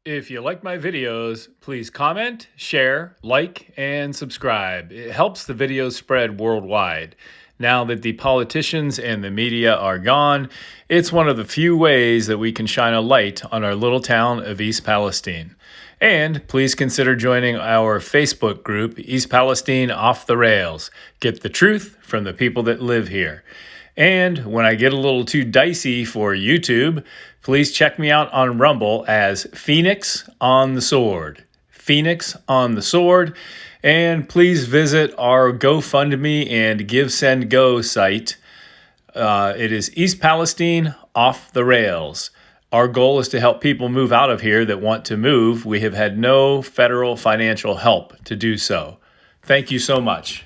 If you like my videos, please comment, share, like, and subscribe. It helps the videos spread worldwide. Now that the politicians and the media are gone, it's one of the few ways that we can shine a light on our little town of East Palestine. And please consider joining our Facebook group, East Palestine Off the Rails. Get the truth from the people that live here. And when I get a little too dicey for YouTube, please check me out on Rumble as Phoenix on the Sword. Phoenix on the Sword. And please visit our GoFundMe and GiveSendGo site. It is East Palestine Off the Rails. Our goal is to help people move out of here that want to move. We have had no federal financial help to do so. Thank you so much.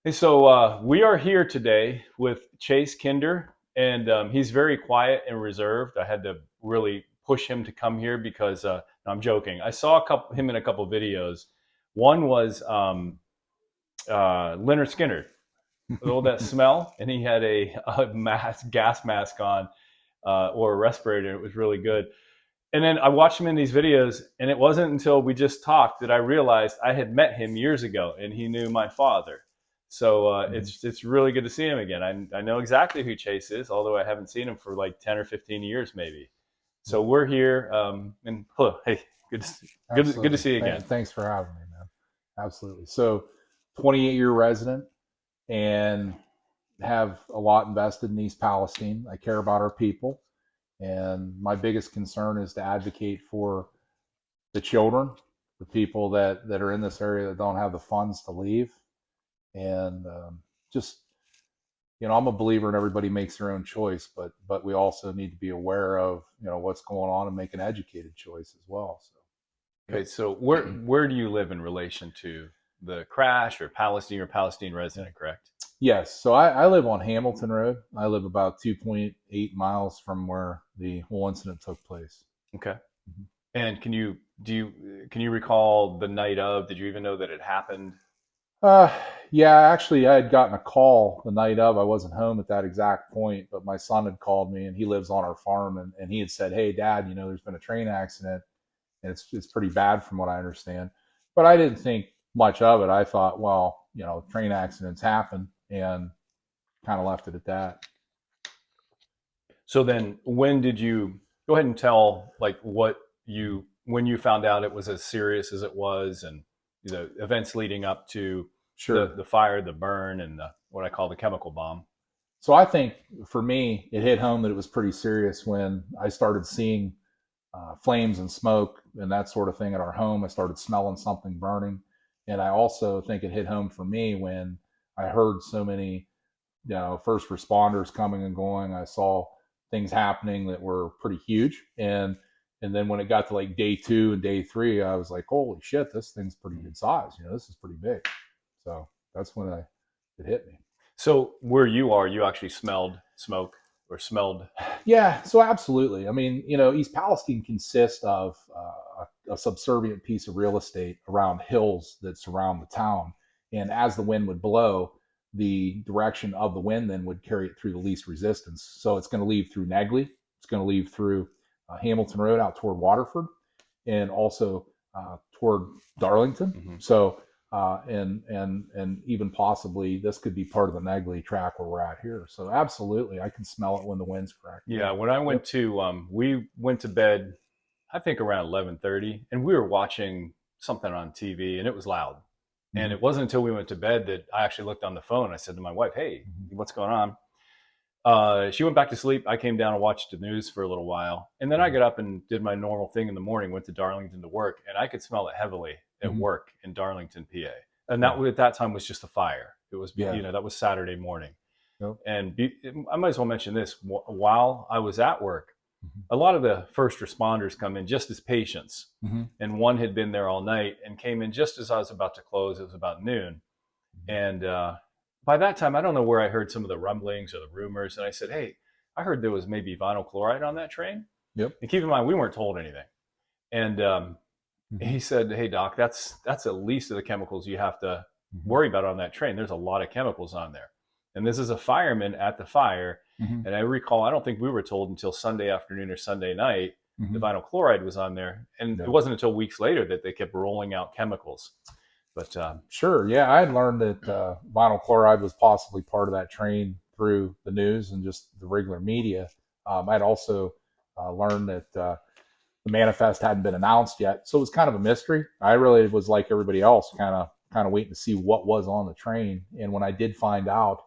Hey, so we are here today with Chase Kinder, and he's very quiet and reserved. I had to really push him to come here because no, I'm joking. I saw him in a couple videos. One was Leonard Skinner with all that smell, and he had a gas mask on or a respirator. It was really good. And then I watched him in these videos, and it wasn't until we just talked that I realized I had met him years ago, and he knew my father. So it's really good to see him again. I know exactly who Chase is, although I haven't seen him for like 10 or 15 years maybe. So we're here, and hello, hey, good to see you again. Thanks for having me, man. Absolutely. So 28-year resident and have a lot invested in East Palestine. I care about our people. And my biggest concern is to advocate for the children, the people that are in this area that don't have the funds to leave. And just, I'm a believer in everybody makes their own choice, but we also need to be aware of, what's going on and make an educated choice as well. So, okay, so where do you live in relation to the crash or Palestine resident, correct? Yes. So I live on Hamilton Road. I live about 2.8 miles from where the whole incident took place. Okay. Mm-hmm. And can you recall the night of? Did you even know that it happened? Yeah, actually, I had gotten a call the night of. I wasn't home at that exact point, but my son had called me, and he lives on our farm, and he had said, "Hey, Dad, there's been a train accident, and it's pretty bad from what I understand." But I didn't think much of it. I thought, well, train accidents happen, and kind of left it at that. So then, when did you go ahead and tell when you found out it was as serious as it was, and the events leading up to the fire, the burn, and what I call the chemical bomb? So I think for me, it hit home that it was pretty serious when I started seeing flames and smoke and that sort of thing at our home. I started smelling something burning. And I also think it hit home for me when I heard so many, first responders coming and going. I saw things happening that were pretty huge. And then when it got to like day 2 and day 3, I was like, holy shit, this thing's pretty good size. This is pretty big. So that's when it hit me. So where you are, you actually smelled smoke or smelled? Yeah, so absolutely. I mean, East Palestine consists of a subservient piece of real estate around hills that surround the town. And as the wind would blow, the direction of the wind then would carry it through the least resistance. So it's going to leave through Negley. It's going to leave through Hamilton Road out toward Waterford, and also toward Darlington. Mm-hmm. So and even possibly this could be part of the Negley track where we're at here. So absolutely, I can smell it when the wind's cracked. Yeah, when I went to we went to bed, I think around 11:30, and we were watching something on TV, and it was loud. Mm-hmm. And it wasn't until we went to bed that I actually looked on the phone. I said to my wife, "Hey, what's going on?" She went back to sleep. I came down and watched the news for a little while. And then I got up and did my normal thing in the morning, went to Darlington to work, and I could smell it heavily at work in Darlington, PA. And that at that time was just a fire. It was, that was Saturday morning. Yep. And I might as well mention this. While I was at work, a lot of the first responders come in just as patients. Mm-hmm. And one had been there all night and came in just as I was about to close. It was about noon. Mm-hmm. And by that time, I don't know where I heard some of the rumblings or the rumors. And I said, "Hey, I heard there was maybe vinyl chloride on that train." Yep. And keep in mind, we weren't told anything. And he said, "Hey, Doc, that's at least of the chemicals you have to worry about on that train. There's a lot of chemicals on there." And this is a fireman at the fire. Mm-hmm. And I recall, I don't think we were told until Sunday afternoon or Sunday night the Hmm. vinyl chloride was on there. And it Yeah. wasn't until weeks later that they kept rolling out chemicals. But Sure. Yeah, I had learned that vinyl chloride was possibly part of that train through the news and just the regular media. I'd also learned that the manifest hadn't been announced yet, so it was kind of a mystery. I really was like everybody else, kind of waiting to see what was on the train. And when I did find out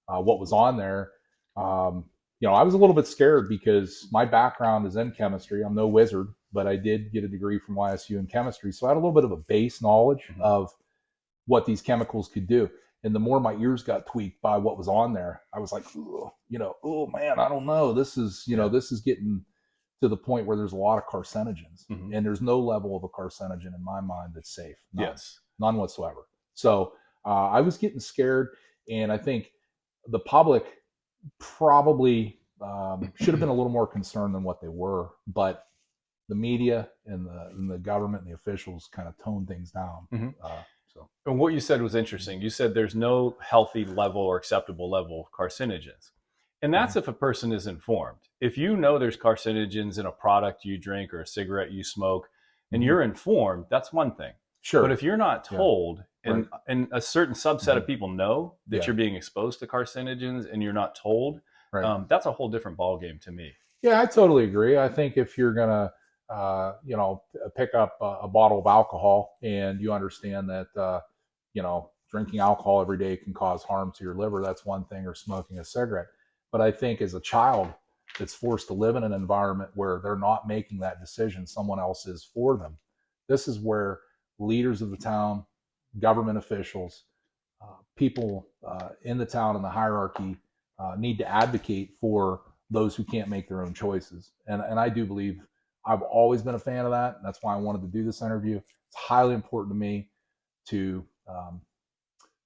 what was on there, um, I was a little bit scared because my background is in chemistry. I'm no wizard, but I did get a degree from YSU in chemistry, so I had a little bit of a base knowledge mhm. of what these chemicals could do. And the more my ears got tweaked by what was on there, I was like, oh man, I don't know. Yeah. This is getting to the point where there's a lot of carcinogens, Hmm. and there's no level of a carcinogen in my mind that's safe. Yes. None whatsoever. So I was getting scared, and I think the public probably should have been a little more concerned than what they were, but the media and the government and the officials kind of toned things down. Hmm. So. And what you said was interesting. You said there's no healthy level or acceptable level of carcinogens. And that's Mhm. if a person is informed. If you know there's carcinogens in a product you drink or a cigarette you smoke and Mhm. you're informed, that's one thing. But Sure. if you're not Yeah. told, Right. and a certain subset Mhm. of people know that Yeah. you're being exposed to carcinogens and you're not told, Right. that's a whole different ballgame to me. Yeah, I totally agree. I think if you're gonna, pick up a bottle of alcohol and you understand that, drinking alcohol every day can cause harm to your liver, that's one thing, or smoking a cigarette. But I think as a child that's forced to live in an environment where they're not making that decision, someone else is for them. This is where leaders of the town, government officials, people in the town in the hierarchy need to advocate for those who can't make their own choices. And I do believe I've always been a fan of that. And that's why I wanted to do this interview. It's highly important to me to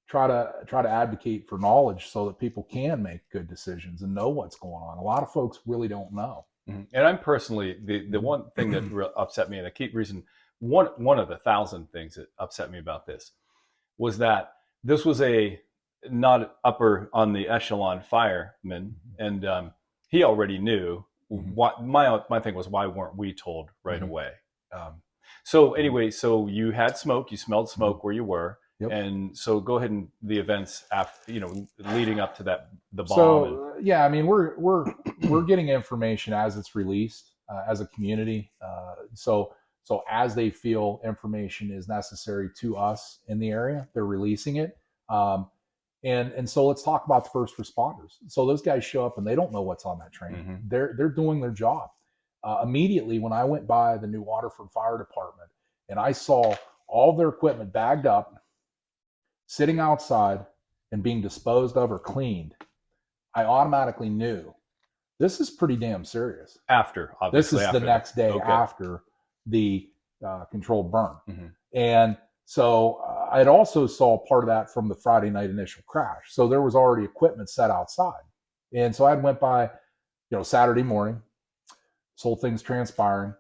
try to advocate for knowledge so that people can make good decisions and know what's going on. A lot of folks really don't know. Mhm. And I'm personally the one thing that upset me, and the key reason, one of the thousand things that upset me about this was that this was a not upper on the echelon fireman, and he already knew. Mhm. What my thing was, why weren't we told right Mhm. away? So Mhm. anyway, so you had smoke, you smelled Mhm. smoke where you were, Yep. and so go ahead and the events after, leading up to that, the bomb, and So yeah, I mean we're getting information as it's released as a community. So as they feel information is necessary to us in the area, they're releasing it. Um, and so let's talk about the first responders. So those guys show up and they don't know what's on that train. Mhm. They're doing their job. Immediately when I went by the New Waterford Fire Department and I saw all their equipment bagged up, sitting outside and being disposed of or cleaned, I automatically knew this is pretty damn serious. After, This obviously is the after the, next day okay. after the controlled burn. Mhm. And so I'd also saw part of that from the Friday night initial crash. So there was already equipment set outside. And so I went by, Saturday morning, this whole thing's transpiring.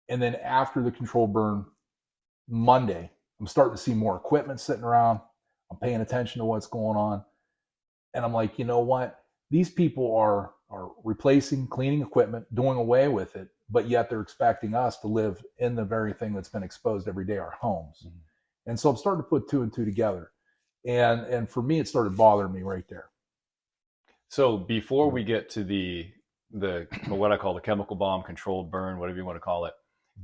And then after the controlled burn, Monday, I'm starting to see more equipment sitting around. I'm paying attention to what's going on. And I'm like, you know what? These people are replacing, cleaning equipment, doing away with it, but yet they're expecting us to live in the very thing that's been exposed every day, our homes. Mhm. And so I'm starting to put two and two together. And for me, it started bothering me right there. So before we get to the what I call the chemical bomb, controlled burn, whatever you want to call it,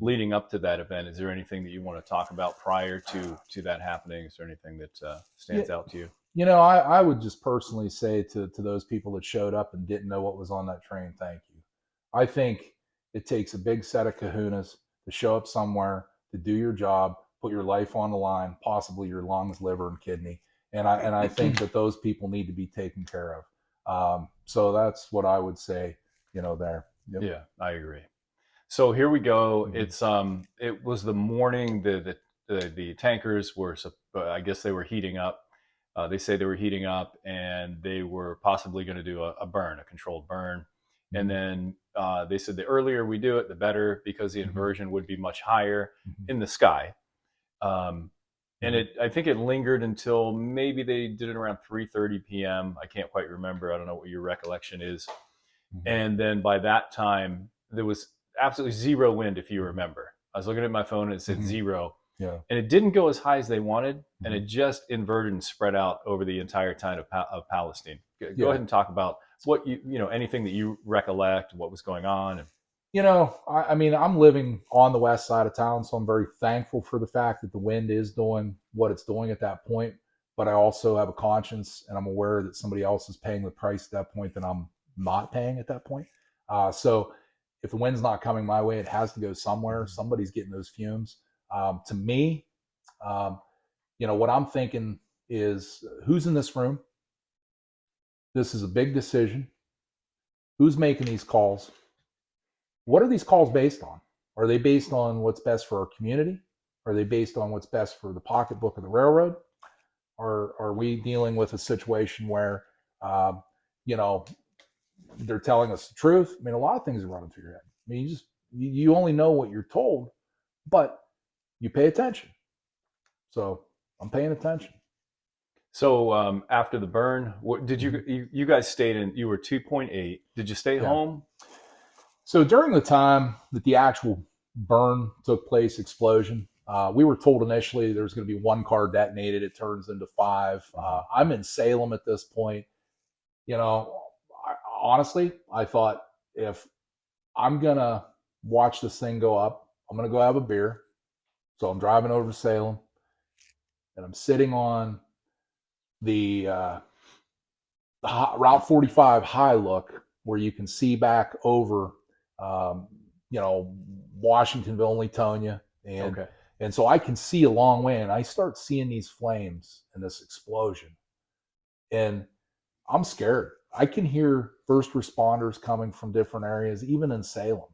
leading up to that event, is there anything that you want to talk about prior to that happening? Is there anything that Yeah, stands out to you? I would just personally say to those people that showed up and didn't know what was on that train, thank you. I think it takes a big set of kahunas to show up somewhere, to do your job, put your life on the line, possibly your lungs, liver, and kidney. And I think that those people need to be taken care of. So that's what I would say, there. Yep. Yeah, I agree. So here we go. Mhm. It was the morning the tankers were, I guess they were heating up. They say they were heating up and they were possibly going to do a burn, a controlled burn. And Mhm. then they said the earlier we do it, the better, because the Mhm. inversion would be much higher Mhm. in the sky. Um, and Mhm. I think it lingered until maybe they did it around 3:30 p.m. I can't quite remember. I don't know what your recollection is. Mhm. And then by that time, there was absolutely zero wind, if you remember. I was looking at my phone and it said Mhm. zero. Yeah. And it didn't go as high as they wanted, and it Mhm. just inverted and spread out over the entire time of Palestine. Go Yeah. ahead and talk about what anything that you recollect, what was going on. I mean, I'm living on the west side of town, so I'm very thankful for the fact that the wind is doing what it's doing at that point. But I also have a conscience, and I'm aware that somebody else is paying the price at that point that I'm not paying at that point. So if the wind's not coming my way, it has to go somewhere. Somebody's getting those fumes. To me, um, what I'm thinking is who's in this room? This is a big decision. Who's making these calls? What are these calls based on? Are they based on what's best for our community? Are they based on what's best for the pocketbook of the railroad? Or are we dealing with a situation where, um, you know, they're telling us the truth? I mean, a lot of things are running through your head. I mean, you only know what you're told, but you pay attention. So I'm paying attention. So after the burn, what did Mhm. you guys stayed in? You were 2.8. Did you stay Yeah. home? So during the time that the actual burn took place, explosion, we were told initially there was going to be one car detonated. It turns into five. I'm in Salem at this point. You know, honestly, I thought if I'm going to watch this thing go up, I'm going to go have a beer. So I'm driving over to Salem and I'm sitting on the Route 45 high look where you can see back over, um, Washingtonville, Latonia, Okay. and so I can see a long way, and I start seeing these flames and this explosion, and I'm scared. I can hear first responders coming from different areas, even in Salem,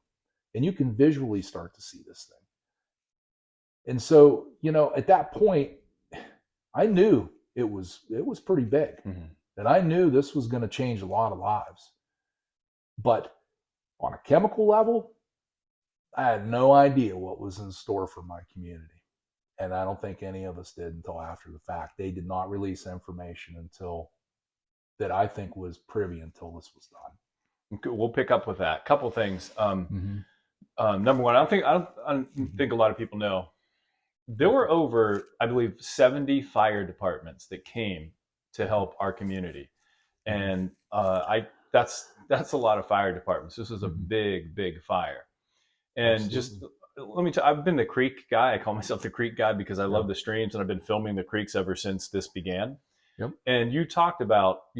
and you can visually start to see this thing. And so, at that point, I knew it was pretty big, Mm-hmm. and I knew this was going to change a lot of lives. But on a chemical level, I had no idea what was in store for my community. And I don't think any of us did until after the fact. They did not release information until that I think was privy until this was We'll pick up with that. Couple things. done. Number one, I don't Mm-hmm. think a lot of people know there Right. were over, I believe, 70 fire departments that came to help our community, Mm-hmm. and that's a lot of fire departments. This was a Mm-hmm. big fire, and just Absolutely. let me tell. I've been the creek guy. I call myself the creek guy because I love Yeah. the streams, and I've been filming the creeks ever since this began. Yep. And you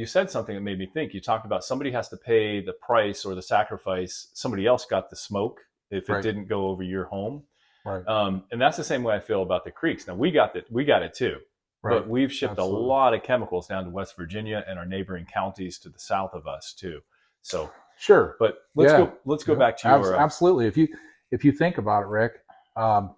said something that made me think. You talked about somebody has to pay the price or the sacrifice. Somebody else got the smoke if it Right. didn't go over your home. Right. And that's the same way I feel about the creeks. Now we got it too, Right. but we've shipped a Absolutely. lot of chemicals down to West Virginia and our neighboring counties to the south of us too. So, Sure. but Yeah. let's go Yeah. back to your Absolutely. If you think about it, Rick, um,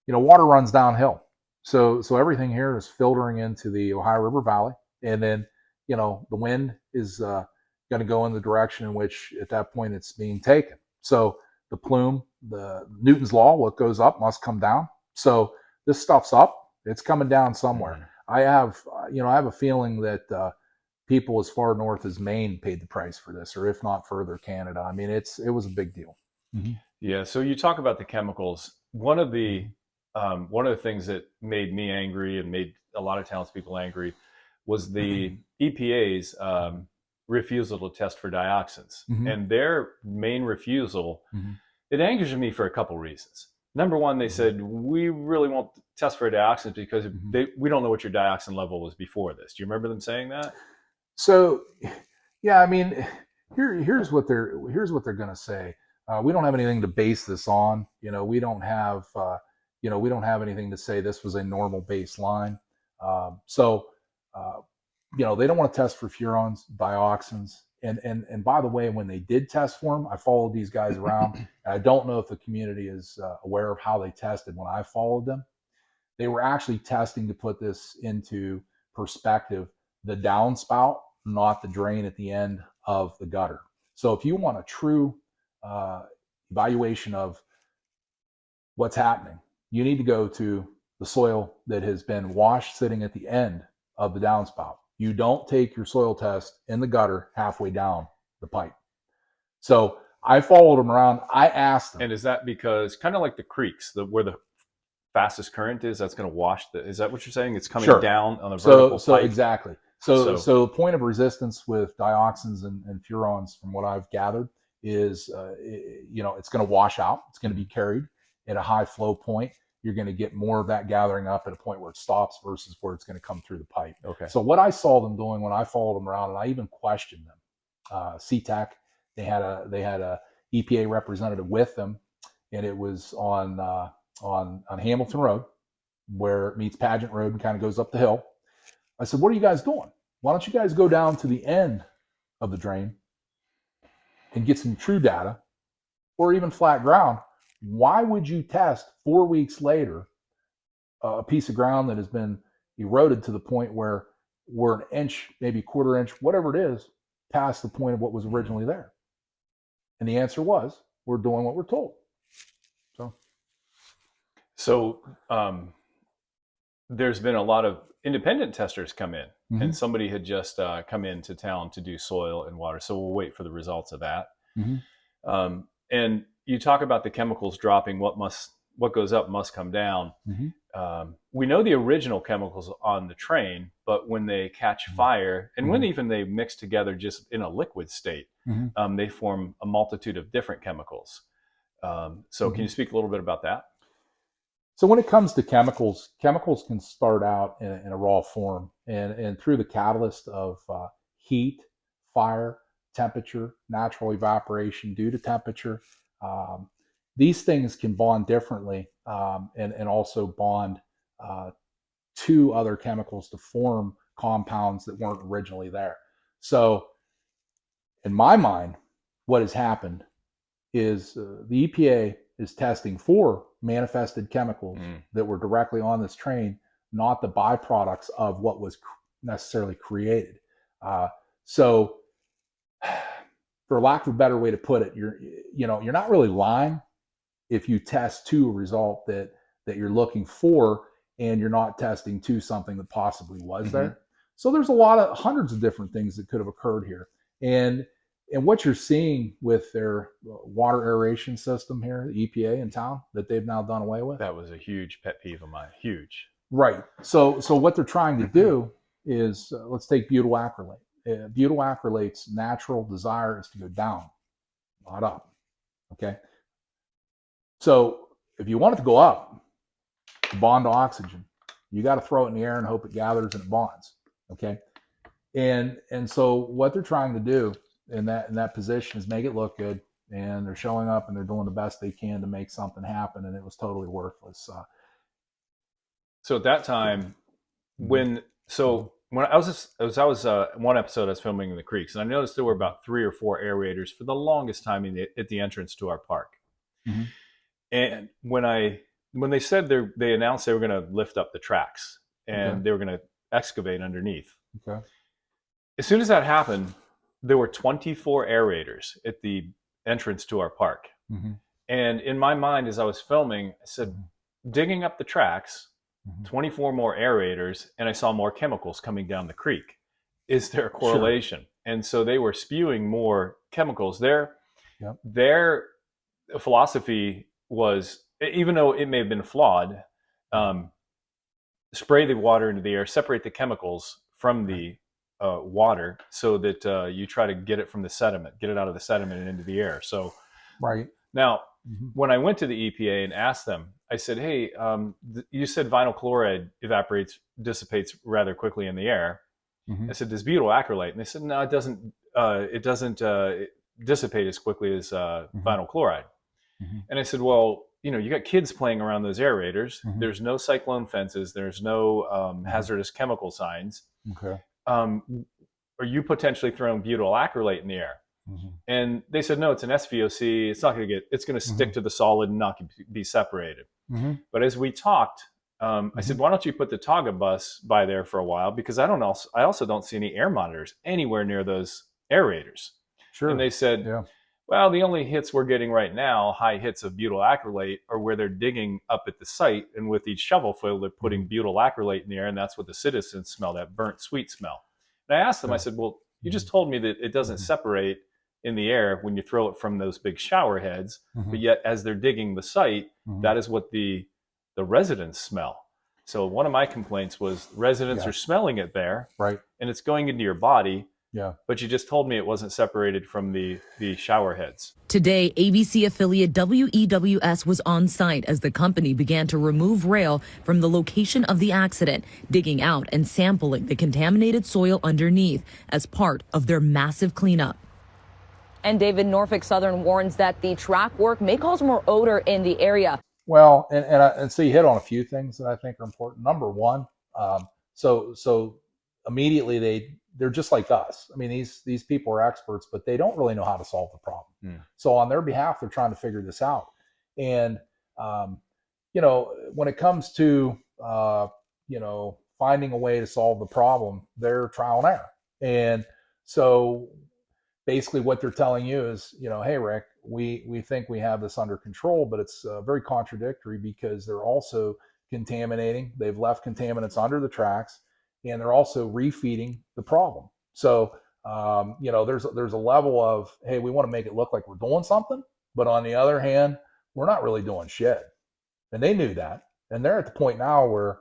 water runs downhill. So everything here is filtering into the Ohio River Valley, and then the wind is going to go in the direction in which at that point it's being taken. So the plume, the Newton's law, what goes up must come down. So this stuff's up, it's coming down somewhere. Mhm. I have a feeling that people as far north as Maine paid the price for this, or if not further, Canada. I mean, it was a big deal. Mm-hmm. Yeah. So you talk about the chemicals. One of the things that made me angry and made a lot of townspeople angry was the EPA's refusal to test for dioxins, Mm-hmm. and their main refusal. Mm-hmm. It angers me for a couple reasons. Number one, they said we really won't test for dioxins because Mm-hmm. we don't know what your dioxin level was before this. Do you remember them saying that? So, yeah, I mean, here's what they're going to say. We don't have anything to base this on. We don't have anything to say this was a normal baseline. So, uh, they don't want to test for furans, dioxins, and by the way, when they did test for them, I followed these guys around, and I don't know if the community is aware of how they tested when I followed them. They were actually testing to put this into perspective, the downspout, not the drain at the end of the gutter. So if you want a true uh, evaluation of what's happening, you need to go to the soil that has been washed sitting at the end of the downspout. You don't take your soil test in the gutter halfway down the pipe. So I followed them around. I asked them. And is that because kind of like the creeks, where the fastest current is, that's going to wash the? Is that what you're saying? It's coming Sure. down on a So vertical so pike. exactly. So So so point of resistance with dioxins and furans, from what I've gathered, is it's going to wash out. It's going to be carried at a high flow point. You're going to get more of that gathering up at a point where it stops versus where it's going to come through the pipe. okay. So what I saw them doing when I followed them around, and I even questioned them, CTAC, they had a EPA representative with them, and it was on Hamilton Road, where it meets Pageant Road and kind of goes up the hill. I said, "What are you guys doing? Why don't you guys go down to the end of the drain and get some true data, or even flat ground? Why would you test 4 weeks later a piece of ground that has been eroded to the point where we're an inch, maybe quarter inch, whatever it is, past the point of what was originally there?" And the answer was, "We're doing what we're told." So, So there's been a lot of independent testers come in, mm-hmm, and somebody had just come into town to do soil and water. So we'll wait for the results of that. mm-hmm, And you talk about the chemicals dropping. What goes up must come down. mm-hmm, We know the original chemicals on the train, but when they catch fire, and when even they mix together just in a liquid state, mm-hmm, they form a multitude of different chemicals. So mm-hmm. can you speak a little bit about that? So when it comes to chemicals, chemicals can start out in a raw form, and through the catalyst of heat, fire, temperature, natural evaporation due to temperature, um, these things can bond differently, and also bond uh, to other chemicals to form compounds that weren't originally there. So in my mind, what has happened is the EPA is testing for manifested chemicals that were directly on this train, not the byproducts of what was necessarily created. So, for lack of a better way to put it, you're not really lying if you test to a result that you're looking for, and you're not testing to something that possibly was there. So there's a lot of hundreds of different things that could have occurred here, and what you're seeing with their water aeration system here, the EPA in town, that they've now done away with. That was a huge pet peeve of mine. Huge. Right. So what they're trying to do is, let's take butyl acrylate. Butyl acrylate's natural desire is to go down, not up. Okay. So if you want it to go up, to bond to oxygen, you got to throw it in the air and hope it gathers and it bonds. Okay. And so what they're trying to do in that position is make it look good, and they're showing up and they're doing the best they can to make something happen, and it was totally worthless. So at that time, when I was one episode I was filming in the creeks, and I noticed there were about 3 or 4 aerators for the longest time at the entrance to our park. Mm-hmm. And when they said they announced they were going to lift up the tracks and they were going to excavate underneath. Okay. As soon as that happened, there were 24 aerators at the entrance to our park. Mm-hmm. And in my mind, as I was filming, I said, digging up the tracks, 24 more aerators, and I saw more chemicals coming down the creek. Is there a correlation? Sure. And so they were spewing more chemicals. Their philosophy was, even though it may have been flawed, spray the water into the air, separate the chemicals from the water, so that you try to get it from the sediment, get it out of the sediment and into the air. So right now, when I went to the EPA and asked them, I said, "Hey, you said vinyl chloride dissipates rather quickly in the air." I said, "Does butyl acrylate?" And they said, "No, it doesn't. It doesn't dissipate as quickly as vinyl chloride." And I said, "Well, you got kids playing around those aerators. There's no cyclone fences. There's no hazardous chemical signs. Okay. Are you potentially throwing butyl acrylate in the air?" And they said, "No, it's an SVOC. It's not going to it's going to stick to the solid and not be separated." But as we talked, I said, "Why don't you put the Taga bus by there for a while? Because I also don't see any air monitors anywhere near those aerators." Sure. And they said, "Well, the only hits we're getting right now, high hits of butyl acrylate, are where they're digging up at the site, and with each shovelful, they're putting butyl acrylate in the air, and that's what the citizens smell, that burnt sweet smell." And I asked them, I said, "Well, you just told me that it doesn't separate in the air when you throw it from those big shower heads. Mm-hmm. But yet, as they're digging the site, Mm-hmm. that is what the residents smell. So one of my complaints was residents are smelling it there, right, and it's going into your body. Yeah. But you just told me it wasn't separated from the shower heads. Today, ABC affiliate WEWS was on site as the company began to remove rail from the location of the accident, digging out and sampling the contaminated soil underneath as part of their massive cleanup. And David, Norfolk Southern warns that the track work may cause more odor in the area. Well, and so you hit on a few things that I think are important. Number one, so immediately they're just like us. I mean, these people are experts, but they don't really know how to solve the problem. So on their behalf, they're trying to figure this out. And when it comes to finding a way to solve the problem, they're trial and error. And so basically what they're telling you is, hey, Rick, we think we have this under control, but it's very contradictory because they're also contaminating. They've left contaminants under the tracks, and they're also refeeding the problem. So, there's a level of, hey, we want to make it look like we're doing something, but on the other hand, we're not really doing shit. And they knew that. And they're at the point now where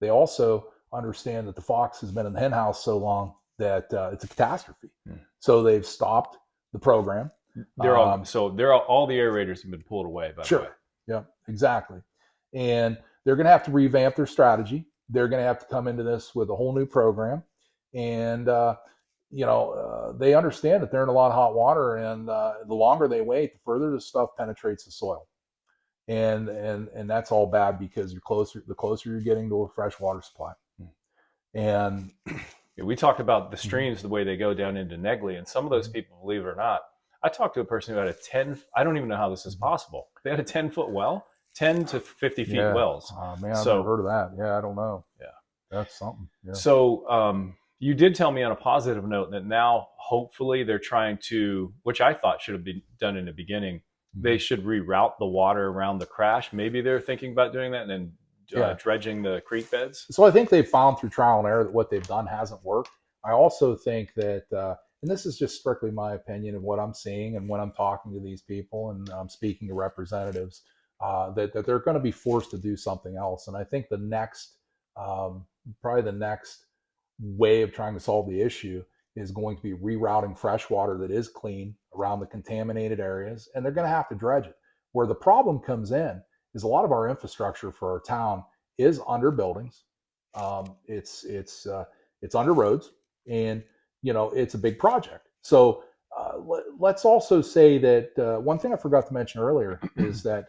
they also understand that the fox has been in the hen house so long that it's a catastrophe. So they've stopped the program. They're all all the aerators have been pulled away. By the way, yeah, exactly. And they're going to have to revamp their strategy. They're going to have to come into this with a whole new program, and they understand that they're in a lot of hot water, and the longer they wait, the further the stuff penetrates the soil, and that's all bad because the closer you're getting to a fresh water supply. And we talked about the streams, the way they go down into Negley, and some of those people, believe it or not, I talked to a person who had a 10, I don't even know how this is possible. They had a 10-foot well, 10 to 50 feet wells. Oh, man, I've never heard of that. Yeah, I don't know. Yeah. That's something. Yeah. So you did tell me on a positive note that now hopefully they're trying to, which I thought should have been done in the beginning, they should reroute the water around the crash. Maybe they're thinking about doing that and then dredging the creek beds. So I think they've found through trial and error that what they've done hasn't worked. I also think that, and this is just strictly my opinion of what I'm seeing and when I'm talking to these people and I'm speaking to representatives, that they're going to be forced to do something else. And I think the next, probably the next way of trying to solve the issue is going to be rerouting fresh water that is clean around the contaminated areas, and they're going to have to dredge it. Where the problem comes in is a lot of our infrastructure for our town is under buildings. It's under roads, and it's a big project. So let's also say that one thing I forgot to mention earlier is that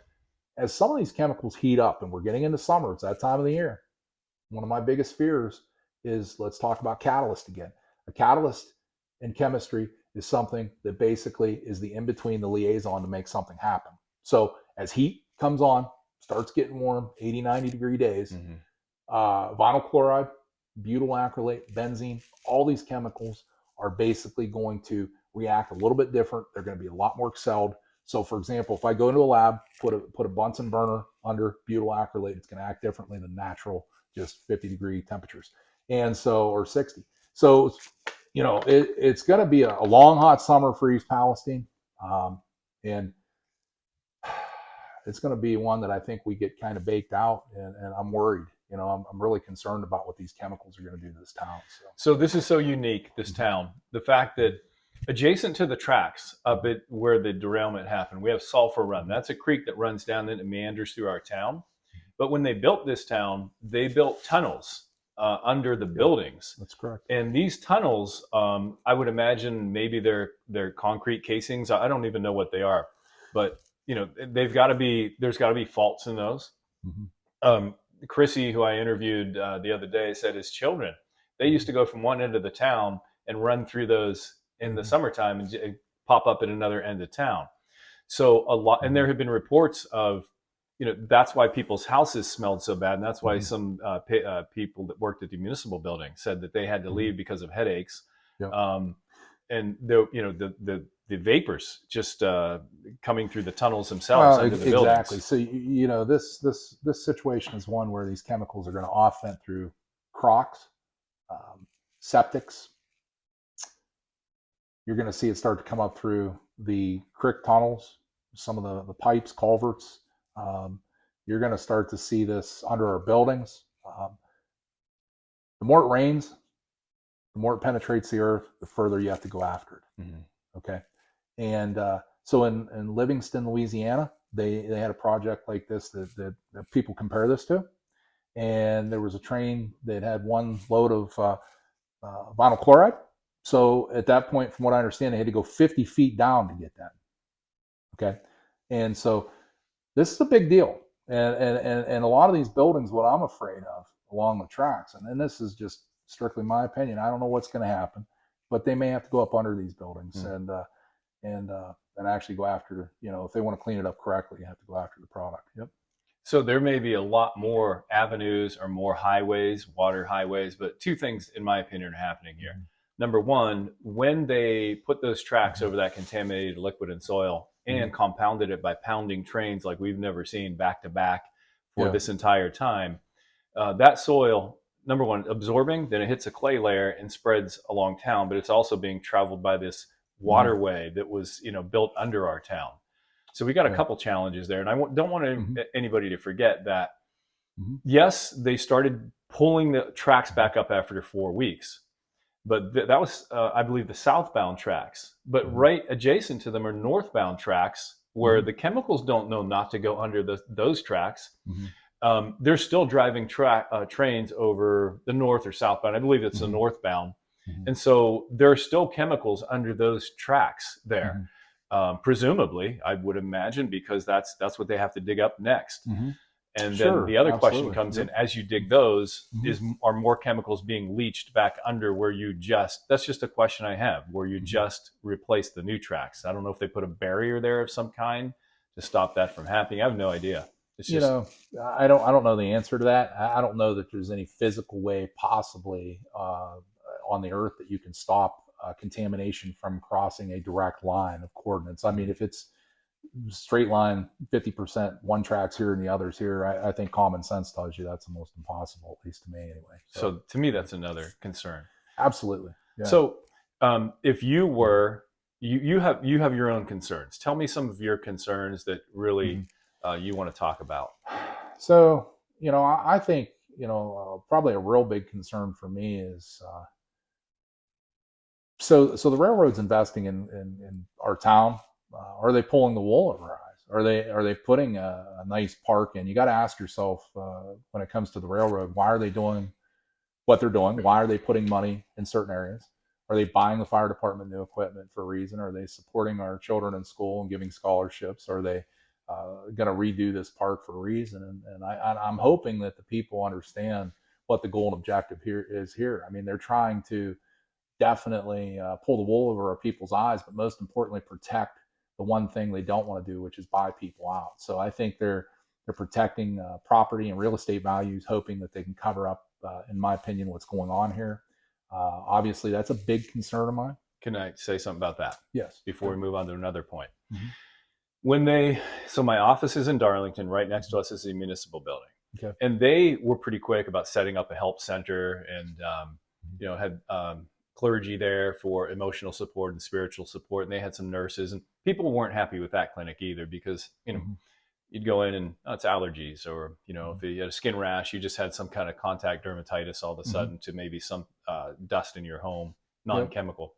as some of these chemicals heat up, and we're getting into summer, it's that time of the year. One of my biggest fears is, let's talk about catalyst again. A catalyst in chemistry is something that basically is the in-between, the liaison to make something happen. So as heat comes on, starts getting warm, 80, 90 degree days, vinyl chloride, butyl acrylate, benzene, all these chemicals are basically going to react a little bit different. They're going to be a lot more excelled. So for example, if I go into a lab, put a Bunsen burner under butyl acrylate, it's going to act differently than natural, just 50 degree temperatures. And so, or 60. So, it's going to be a long, hot summer for East Palestine. And it's going to be one that I think we get kind of baked out, and I'm worried. I'm really concerned about what these chemicals are going to do to this town. So this is so unique, this town. The fact that adjacent to the tracks up at where the derailment happened, we have Sulphur Run. That's a creek that runs down and meanders through our town. But when they built this town, they built tunnels under the buildings. That's correct. And these tunnels, I would imagine maybe they're concrete casings. I don't even know what they are, but there's got to be faults in those. Chrissy, who I interviewed the other day, said his children, they used to go from one end of the town and run through those in the summertime and pop up at another end of town. So a lot, and there have been reports of, that's why people's houses smelled so bad, and that's why some people that worked at the municipal building said that they had to leave because of headaches. Yep. And the vapors just coming through the tunnels themselves into the buildings. Exactly. So this situation is one where these chemicals are going to offend through crocs, septics, You're going to see it start to come up through the creek tunnels, some of the pipes, culverts. Um, you're going to start to see this under our buildings. The more it rains, the more it penetrates the earth, the further you have to go after it. Mm-hmm. Okay. And so in Livingston, Louisiana, they had a project like this that people compare this to. And there was a train that had one load of vinyl chloride. So at that point, from what I understand, they had to go 50 feet down to get that. Okay. And so this is a big deal. And a lot of these buildings, what I'm afraid of along the tracks, and this is just strictly my opinion, I don't know what's going to happen, but they may have to go up under these buildings and actually go after, if they want to clean it up correctly, you have to go after the product. Yep. So there may be a lot more avenues or more highways, water highways, but two things, in my opinion, are happening here. Mm-hmm. Number one, when they put those tracks over that contaminated liquid and soil and compounded it by pounding trains like we've never seen back to back for this entire time, that soil, number one, absorbing, then it hits a clay layer and spreads along town, but it's also being traveled by this waterway that was, built under our town. So we got a couple challenges there. And I don't want anybody to forget that, yes, they started pulling the tracks back up after 4 weeks. But that was, I believe, the southbound tracks. But right adjacent to them are northbound tracks where the chemicals don't know not to go under those tracks. They're still driving trains over the north or southbound. I believe it's the northbound. And so there are still chemicals under those tracks there. Presumably, I would imagine, because that's what they have to dig up next. And then the other question comes in, as you dig those, are more chemicals being leached back under where that's just a question I have, where you just replace the new tracks? I don't know if they put a barrier there of some kind to stop that from happening. I have no idea. It's just, I don't know the answer to that. I don't know that there's any physical way possibly on the earth that you can stop contamination from crossing a direct line of coordinates. I mean, if it's straight line, 50%, one track's here and the other's here, I think common sense tells you that's almost impossible, at least to me anyway. So to me, that's another concern. Absolutely. Yeah. So if you were, you have your own concerns. Tell me some of your concerns that really you want to talk about. So, I think, probably a real big concern for me is, so the railroad's investing in our town. Are they pulling the wool over our eyes? Are they putting a nice park in? You got to ask yourself when it comes to the railroad, why are they doing what they're doing? Why are they putting money in certain areas? Are they buying the fire department new equipment for a reason? Are they supporting our children in school and giving scholarships? Are they going to redo this park for a reason? And I'm hoping that the people understand what the goal and objective here is. I mean, they're trying to definitely pull the wool over our people's eyes, but most importantly, protect the one thing they don't want to do, which is buy people out. So I think they're protecting property and real estate values, hoping that they can cover up, in my opinion, what's going on here. Obviously, that's a big concern of mine. Can I say something about that? Yes. Before we move on to another point. So my office is in Darlington, right next to us is a municipal building. Okay. And they were pretty quick about setting up a help center and, had clergy there for emotional support and spiritual support. And they had some nurses, and people weren't happy with that clinic either, because, you'd go in and it's allergies, or, if you had a skin rash, you just had some kind of contact dermatitis all of a sudden to maybe some dust in your home, non-chemical.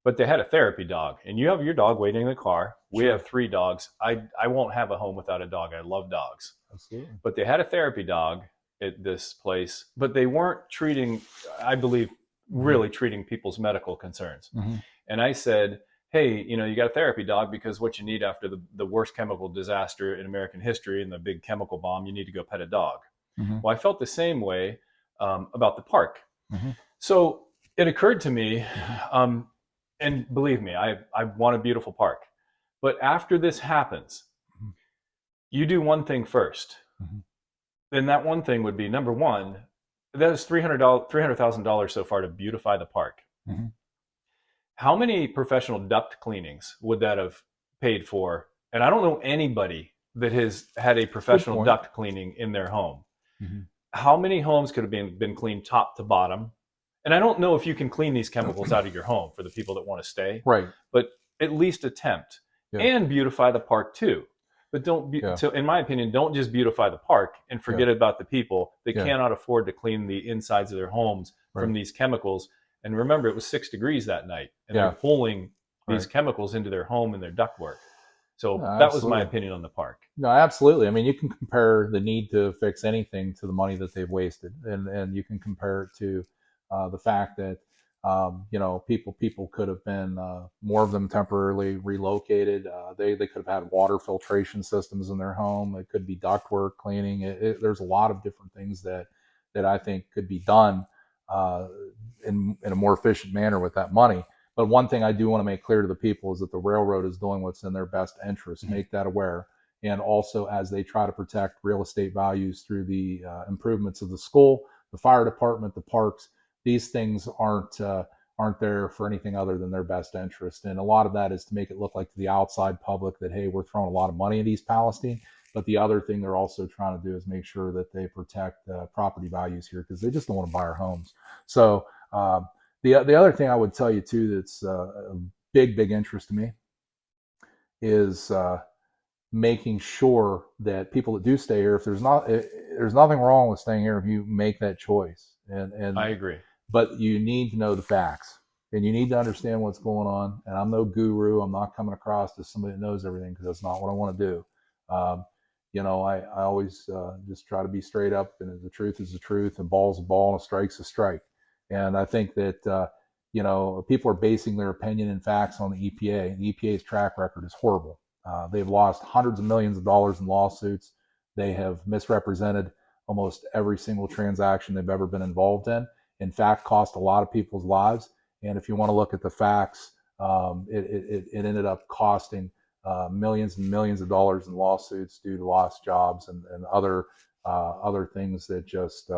But they had a therapy dog, and you have your dog waiting in the car. We have 3 dogs. I won't have a home without a dog. I love dogs. Absolutely. But they had a therapy dog at this place, but they weren't treating, I believe, really treating people's medical concerns. And I said, hey, you got a therapy dog because what you need after the worst chemical disaster in American history and the big chemical bomb, you need to go pet a dog. Well, I felt the same way about the park. So it occurred to me, and believe me, I want a beautiful park. But after this happens, you do one thing first. Then that one thing would be, number one, that is $300,000 so far to beautify the park. How many professional duct cleanings would that have paid for? And I don't know anybody that has had a professional duct cleaning in their home. How many homes could have been cleaned top to bottom? And I don't know if you can clean these chemicals out of your home for the people that want to stay, Right. but at least attempt. Yeah. And beautify the park too. But don't be, Yeah. so in my opinion, don't just beautify the park and forget about the people that Yeah. cannot afford to clean the insides of their homes from these chemicals. And remember, it was 6 degrees that night, and they're pulling these chemicals into their home and their ductwork. So No, that was my absolutely. opinion on the park. No, absolutely. I mean, you can compare the need to fix anything to the money that they've wasted, and you can compare it to the fact that people could have been more of them temporarily relocated. They could have had water filtration systems in their home. It could be ductwork cleaning. There's a lot of different things that I think could be done uh, in a more efficient manner with that money. But one thing I do want to make clear to the people is that the railroad is doing what's in their best interest. Make that aware. And also, as they try to protect real estate values through the improvements of the school, the fire department, the parks, these things aren't there for anything other than their best interest. And a lot of that is to make it look like to the outside public that, hey, we're throwing a lot of money at East Palestine. But the other thing they're also trying to do is make sure that they protect property values here, because they just don't want to buy our homes. So the other thing I would tell you too that's a big interest to me is making sure that people that do stay here, if there's nothing wrong with staying here if you make that choice. And I agree. But you need to know the facts, and you need to understand what's going on. And I'm no guru. I'm not coming across as somebody that knows everything, because that's not what I want to do. I always just try to be straight up, and the truth is the truth, and ball's a ball, and a strike's a strike. And I think that people are basing their opinion and facts on the EPA. The EPA's track record is horrible. They've lost hundreds of millions of dollars in lawsuits. They have misrepresented almost every single transaction they've ever been involved in fact, cost a lot of people's lives. And if you want to look at the facts, it ended up costing millions and millions of dollars in lawsuits due to lost jobs and other things that just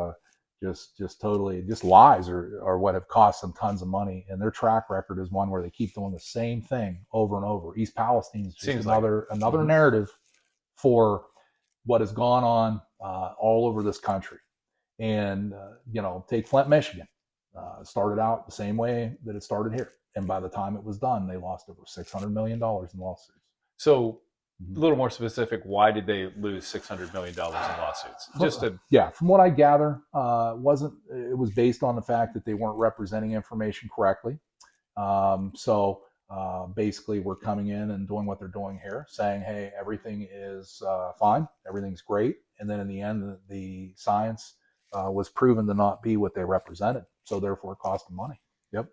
totally just lies are what have cost them tons of money. And their track record is one where they keep doing the same thing over and over. East Palestine is just another narrative for what has gone on all over this country. And take Flint, Michigan. Started out the same way that it started here, and by the time it was done, they lost over $600 million in lawsuits. So, a little more specific, why did they lose $600 million in lawsuits? From what I gather, it was based on the fact that they weren't representing information correctly. Basically, we're coming in and doing what they're doing here, saying, hey, everything is fine, everything's great. And then in the end, the science was proven to not be what they represented. So therefore, it cost them money. Yep.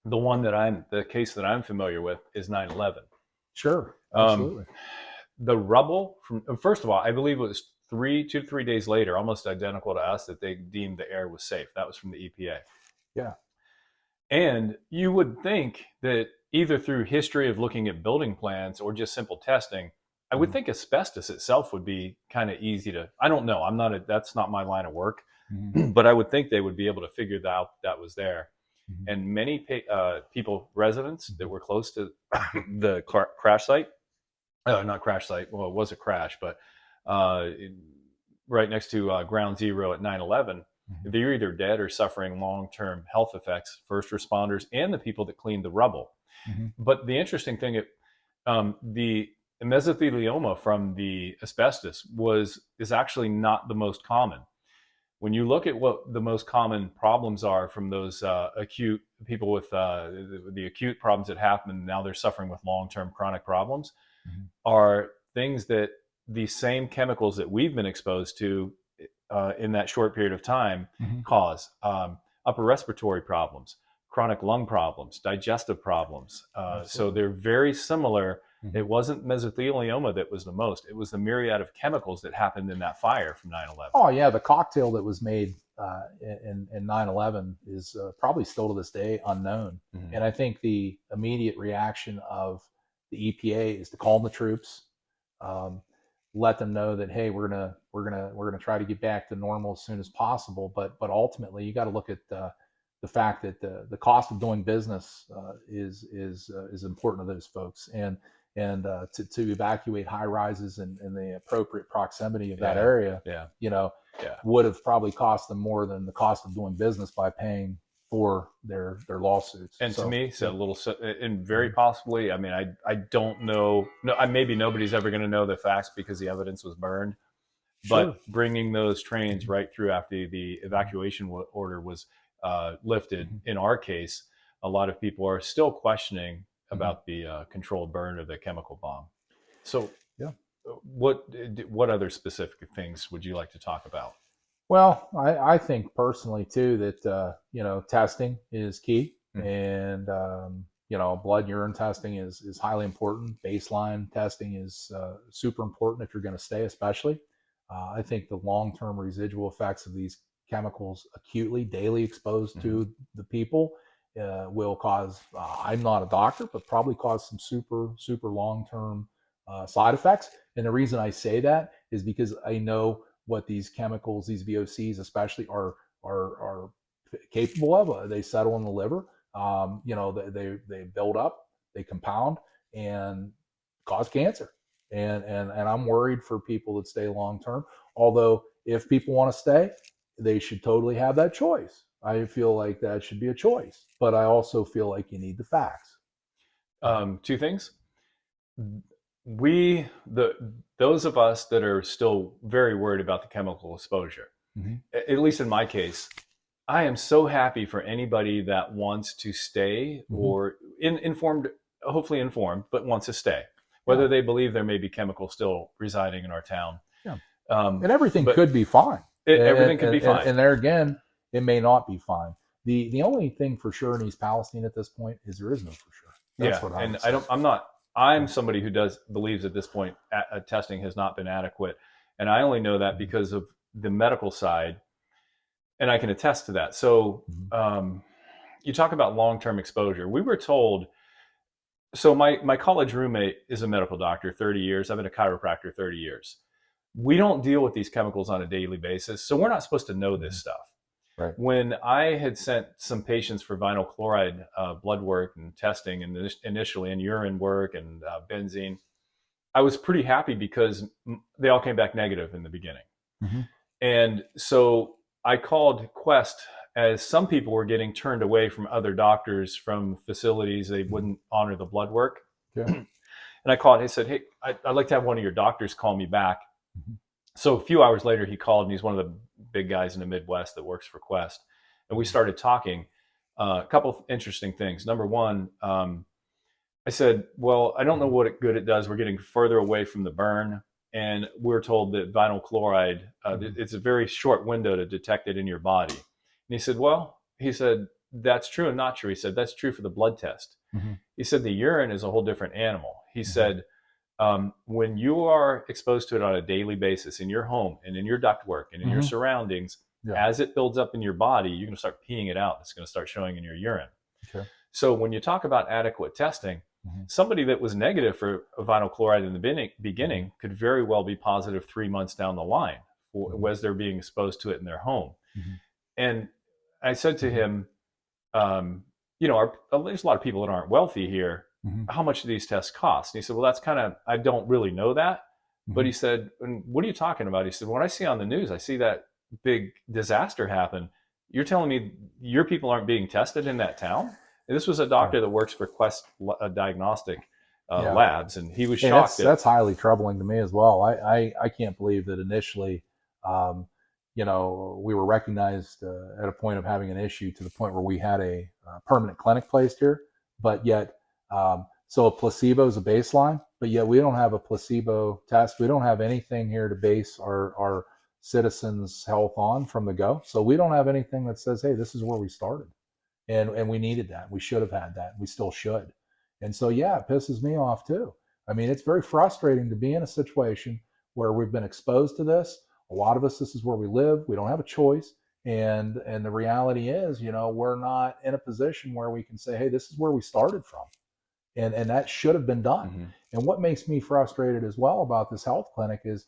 The case that I'm familiar with is 9/11. Sure. Absolutely. The rubble first of all, I believe it was 2 to 3 days later, almost identical to us, that they deemed the air was safe. That was from the EPA. Yeah. And you would think that either through history of looking at building plans or just simple testing, I would think asbestos itself would be kind of easy to, I don't know. That's not my line of work, but I would think they would be able to figure out that was there. And many residents that were close to the crash site, not crash site, well, it was a crash, but right next to ground zero at 9/11, they're either dead or suffering long-term health effects, first responders and the people that cleaned the rubble. But the interesting thing, the mesothelioma from the asbestos is actually not the most common. When you look at what the most common problems are from those acute people with the acute problems that happen, now they're suffering with long-term chronic problems, are things that the same chemicals that we've been exposed to in that short period of time cause. Upper respiratory problems, chronic lung problems, digestive problems. So they're very similar. It wasn't mesothelioma that was the most. It was the myriad of chemicals that happened in that fire from 9/11. Oh, yeah. The cocktail that was made in 9/11 is probably still to this day unknown. And I think the immediate reaction of the EPA is to calm the troops, let them know that, hey, we're gonna try to get back to normal as soon as possible. But ultimately, you got to look at the fact that the cost of doing business is important to those folks, and to evacuate high rises in the appropriate proximity of that area, would have probably cost them more than the cost of doing business by paying for their lawsuits. And to me, so yeah. a little, and very possibly, I mean, I don't know. No, maybe nobody's ever going to know the facts because the evidence was burned. Sure. But bringing those trains right through after the evacuation order was lifted, in our case, a lot of people are still questioning about the controlled burn of the chemical bomb. So, Yeah. what other specific things would you like to talk about? Well, I think personally too that testing is key, and blood and urine testing is highly important. Baseline testing is super important if you're going to stay, especially. I think the long-term residual effects of these chemicals acutely, daily exposed to the people will cause. I'm not a doctor, but probably cause some super long-term side effects. And the reason I say that is because I know what these chemicals, these VOCs especially, are capable of. They settle in the liver. They build up, they compound, and cause cancer. And I'm worried for people that stay long term. Although if people want to stay, they should totally have that choice. I feel like that should be a choice, but I also feel like you need the facts. Two things. We those of us that are still very worried about the chemical exposure, at least in my case, I am so happy for anybody that wants to stay or informed, hopefully informed, but wants to stay, whether they believe there may be chemicals still residing in our town. Yeah. And everything could be fine. Everything could be fine. And there again, it may not be fine. The only thing for sure in East Palestine at this point is there is no for sure. That's what and I'm not. I'm somebody who believes at this point testing has not been adequate, and I only know that because of the medical side, and I can attest to that. So, you talk about long-term exposure. We were told. So my college roommate is a medical doctor, 30 years. I've been a chiropractor, 30 years. We don't deal with these chemicals on a daily basis, so we're not supposed to know this stuff. Right. When I had sent some patients for vinyl chloride blood work and testing, and initially and urine work and benzene, I was pretty happy because they all came back negative in the beginning. And so I called Quest, as some people were getting turned away from other doctors from facilities. They wouldn't honor the blood work. Yeah. And I called. He said, "Hey, I'd like to have one of your doctors call me back." So a few hours later, he called, and he's one of the big guys in the Midwest that works for Quest. And we started talking. A couple of interesting things. Number one, I said, well, I don't know what good it does. We're getting further away from the burn. And we're told that vinyl chloride, it's a very short window to detect it in your body. And he said, that's true and not true. He said, that's true for the blood test. He said, the urine is a whole different animal. He said, when you are exposed to it on a daily basis in your home and in your ductwork and in your surroundings, as it builds up in your body, you're going to start peeing it out. It's going to start showing in your urine. Okay. So when you talk about adequate testing, somebody that was negative for vinyl chloride in the beginning could very well be positive 3 months down the line as they're being exposed to it in their home. And I said to him, there's a lot of people that aren't wealthy here. How much do these tests cost? And he said, well, I don't really know that. But he said, what are you talking about? He said, when I see on the news, I see that big disaster happen. You're telling me your people aren't being tested in that town? And this was a doctor that works for Quest Diagnostic Labs, and he was shocked. That's highly troubling to me as well. I can't believe that initially, we were recognized at a point of having an issue to the point where we had a permanent clinic placed here, but yet, so a placebo is a baseline, but yet we don't have a placebo test. We don't have anything here to base our citizens' health on from the go. So we don't have anything that says, hey, this is where we started. And we needed that. We should have had that. We still should. And so, yeah, it pisses me off too. I mean, it's very frustrating to be in a situation where we've been exposed to this. A lot of us, this is where we live. We don't have a choice. And the reality is, we're not in a position where we can say, hey, this is where we started from. And that should have been done. And what makes me frustrated as well about this health clinic is,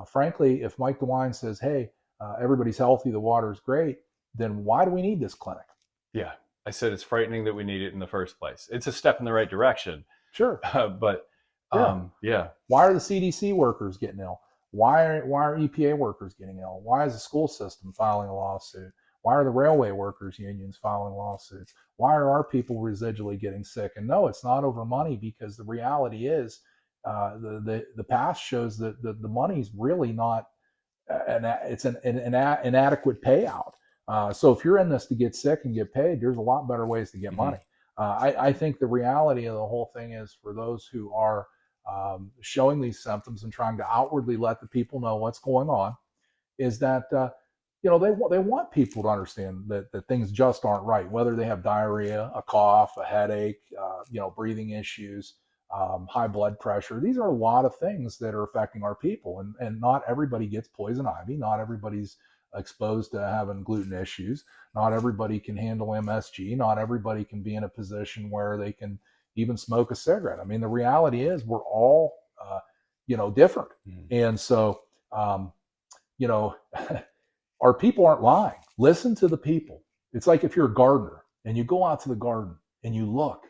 frankly, if Mike DeWine says, hey, everybody's healthy, the water's great, then why do we need this clinic? Yeah, I said it's frightening that we need it in the first place. It's a step in the right direction. Sure. But yeah. Why are the CDC workers getting ill? Why are EPA workers getting ill? Why is the school system filing a lawsuit? Why are the railway workers unions filing lawsuits? Why are our people residually getting sick? And no, it's not over money, because the reality is the past shows that the money's really not it's an inadequate payout. So if you're in this to get sick and get paid, there's a lot better ways to get money. I think the reality of the whole thing is, for those who are showing these symptoms and trying to outwardly let the people know what's going on, is that they want people to understand that things just aren't right, whether they have diarrhea, a cough, a headache, breathing issues, high blood pressure. These are a lot of things that are affecting our people, and not everybody gets poison ivy. Not everybody's exposed to having gluten issues. Not everybody can handle MSG. Not everybody can be in a position where they can even smoke a cigarette. I mean, the reality is we're all different. And so our people aren't lying. Listen to the people. It's like if you're a gardener and you go out to the garden and you look,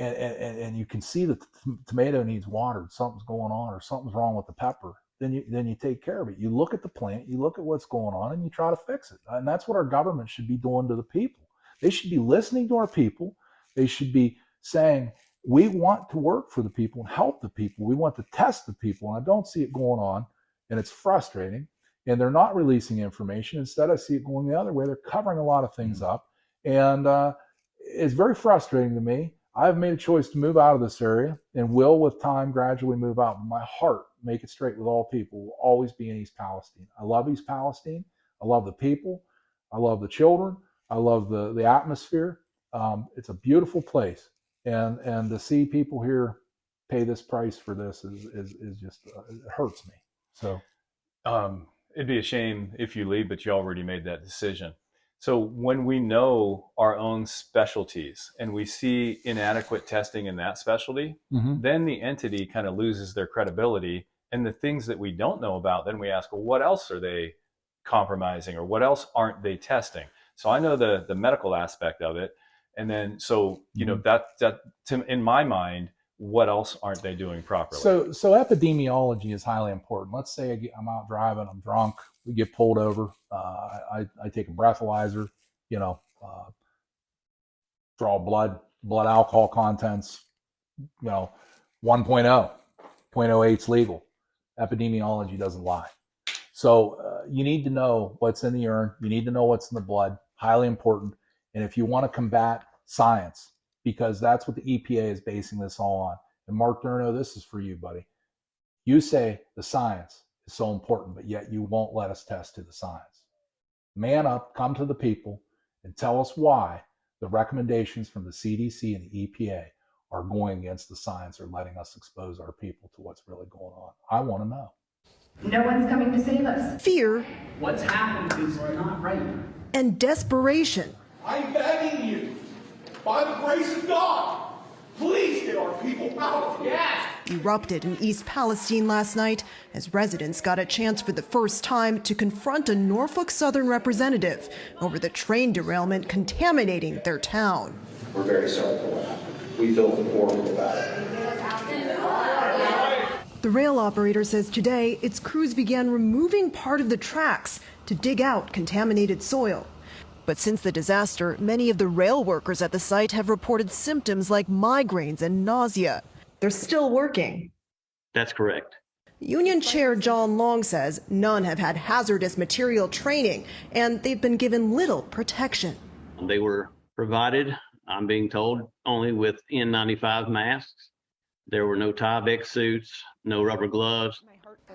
and you can see that the tomato needs watered, something's going on, or something's wrong with the pepper, then you take care of it. You look at the plant, you look at what's going on, and you try to fix it. And that's what our government should be doing to the people. They should be listening to our people. They should be saying, we want to work for the people and help the people. We want to test the people. And I don't see it going on, and it's frustrating. And they're not releasing information. Instead, I see it going the other way. They're covering a lot of things up. And it's very frustrating to me. I've made a choice to move out of this area, and will, with time, gradually move out. But my heart, make it straight with all people, will always be in East Palestine. I love East Palestine. I love the people. I love the children. I love the atmosphere. It's a beautiful place. And to see people here pay this price for this is just, it hurts me. So it'd be a shame if you leave, but you already made that decision. So when we know our own specialties and we see inadequate testing in that specialty, then the entity kind of loses their credibility. And the things that we don't know about, then we ask, well, what else are they compromising, or what else aren't they testing? So I know the medical aspect of it. And then, so, that in my mind, what else aren't they doing properly? So epidemiology is highly important. Let's say I'm out driving, I'm drunk, we get pulled over. I take a breathalyzer, draw blood alcohol contents, 1.0, 0.08 is legal. Epidemiology doesn't lie. So you need to know what's in the urine. You need to know what's in the blood. Highly important. And if you want to combat science, because that's what the EPA is basing this all on. And Mark Durno, this is for you, buddy. You say the science is so important, but yet you won't let us test to the science. Man up, come to the people, and tell us why the recommendations from the CDC and the EPA are going against the science, or letting us expose our people to what's really going on. I want to know. No one's coming to save us. Fear. What's happened is not right. And desperation. I'm begging you, by the grace of God, please get our people out of here. Yes! Erupted in East Palestine last night as residents got a chance for the first time to confront a Norfolk Southern representative over the train derailment contaminating their town. We're very sorry for what happened. We feel horrible about it. The rail operator says today its crews began removing part of the tracks to dig out contaminated soil. But since the disaster, many of the rail workers at the site have reported symptoms like migraines and nausea. They're still working. That's correct. Union Chair John Long says none have had hazardous material training, and they've been given little protection. They were provided, I'm being told, only with N95 masks. There were no Tyvek suits, no rubber gloves.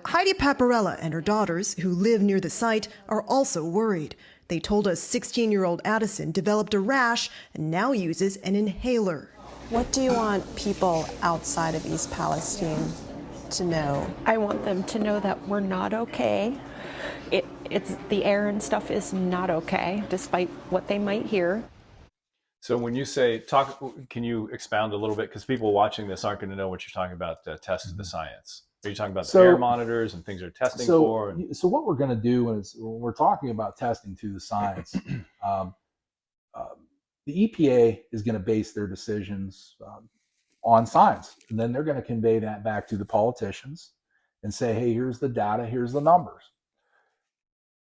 Heidi Paparella and her daughters, who live near the site, are also worried. They told us 16-year-old Addison developed a rash and now uses an inhaler. What do you want people outside of East Palestine to know? I want them to know that we're not okay. It's the air and stuff is not okay, despite what they might hear. So when you say can you expound a little bit, because people watching this aren't going to know what you're talking about, test of the science? Are you talking about the air monitors and things they're testing for? So what we're going to do is, when we're talking about testing to the science, the EPA is going to base their decisions on science. And then they're going to convey that back to the politicians and say, hey, here's the data, here's the numbers.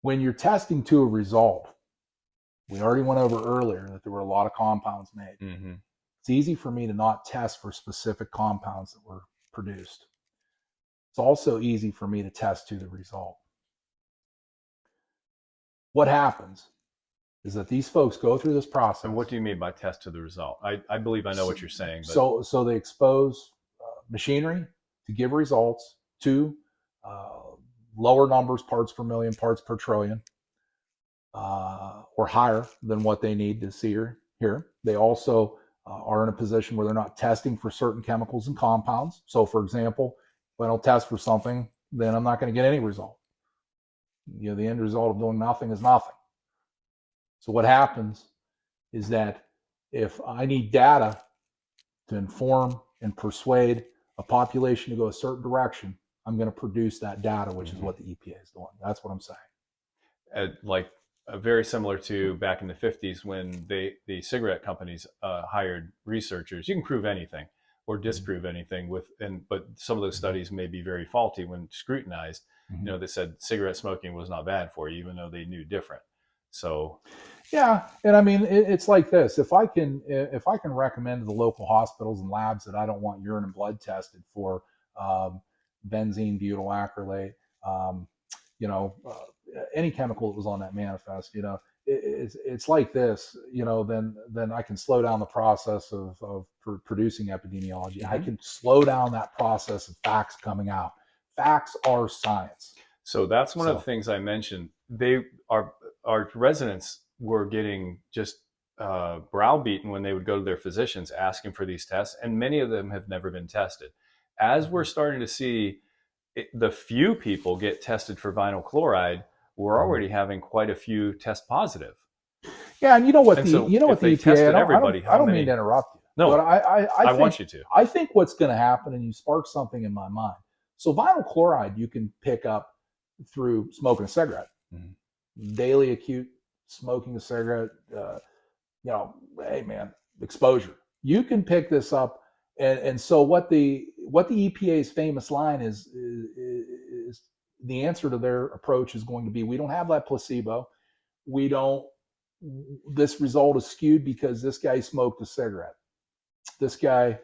When you're testing to a result, We already went over earlier that there were a lot of compounds made. Mm-hmm. It's easy for me to not test for specific compounds that were produced. It's also easy for me to test to the result. What happens is that these folks go through this process. And what do you mean by test to the result? I believe I know what you're saying. But so they expose machinery to give results to lower numbers, parts per million, parts per trillion, or higher than what they need to see or hear. They also are in a position where they're not testing for certain chemicals and compounds. So, for example, if I don't test for something, then I'm not going to get any result. The end result of doing nothing is nothing. So what happens is that if I need data to inform and persuade a population to go a certain direction, I'm going to produce that data, which is what the EPA is doing. That's what I'm saying. Very similar to back in the 50s when the cigarette companies hired researchers. You can prove anything or disprove anything but some of those studies may be very faulty when scrutinized. They said cigarette smoking was not bad for you, even though they knew different. So, yeah, and I mean it's like this: if I can recommend to the local hospitals and labs that I don't want urine and blood tested for benzene, butyl acrylate, any chemical that was on that manifest, it's like this, then I can slow down the process of producing epidemiology. I can slow down that process of facts coming out. Facts are science. So that's one of the things I mentioned. Our residents were getting just browbeaten when they would go to their physicians asking for these tests, and many of them have never been tested. As we're starting to see the few people get tested for vinyl chloride, we're already having quite a few test positive. Yeah, and the EPA. I don't mean to interrupt you. No, but I want you to. I think what's going to happen, and you sparked something in my mind. So vinyl chloride you can pick up through smoking a cigarette, daily acute smoking a cigarette. Hey man, exposure. You can pick this up, and so what the EPA's famous line is the answer to their approach is going to be: we don't have that placebo. We don't. This result is skewed because this guy smoked a cigarette. This guy,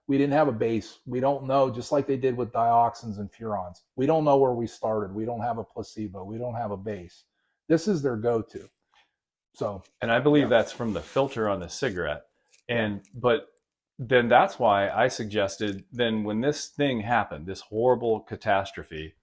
we didn't have a base. We don't know, just like they did with dioxins and furans. We don't know where we started. We don't have a placebo. We don't have a base. This is their go-to. So, and I believe that's from the filter on the cigarette. But then that's why I suggested then when this thing happened, this horrible catastrophe,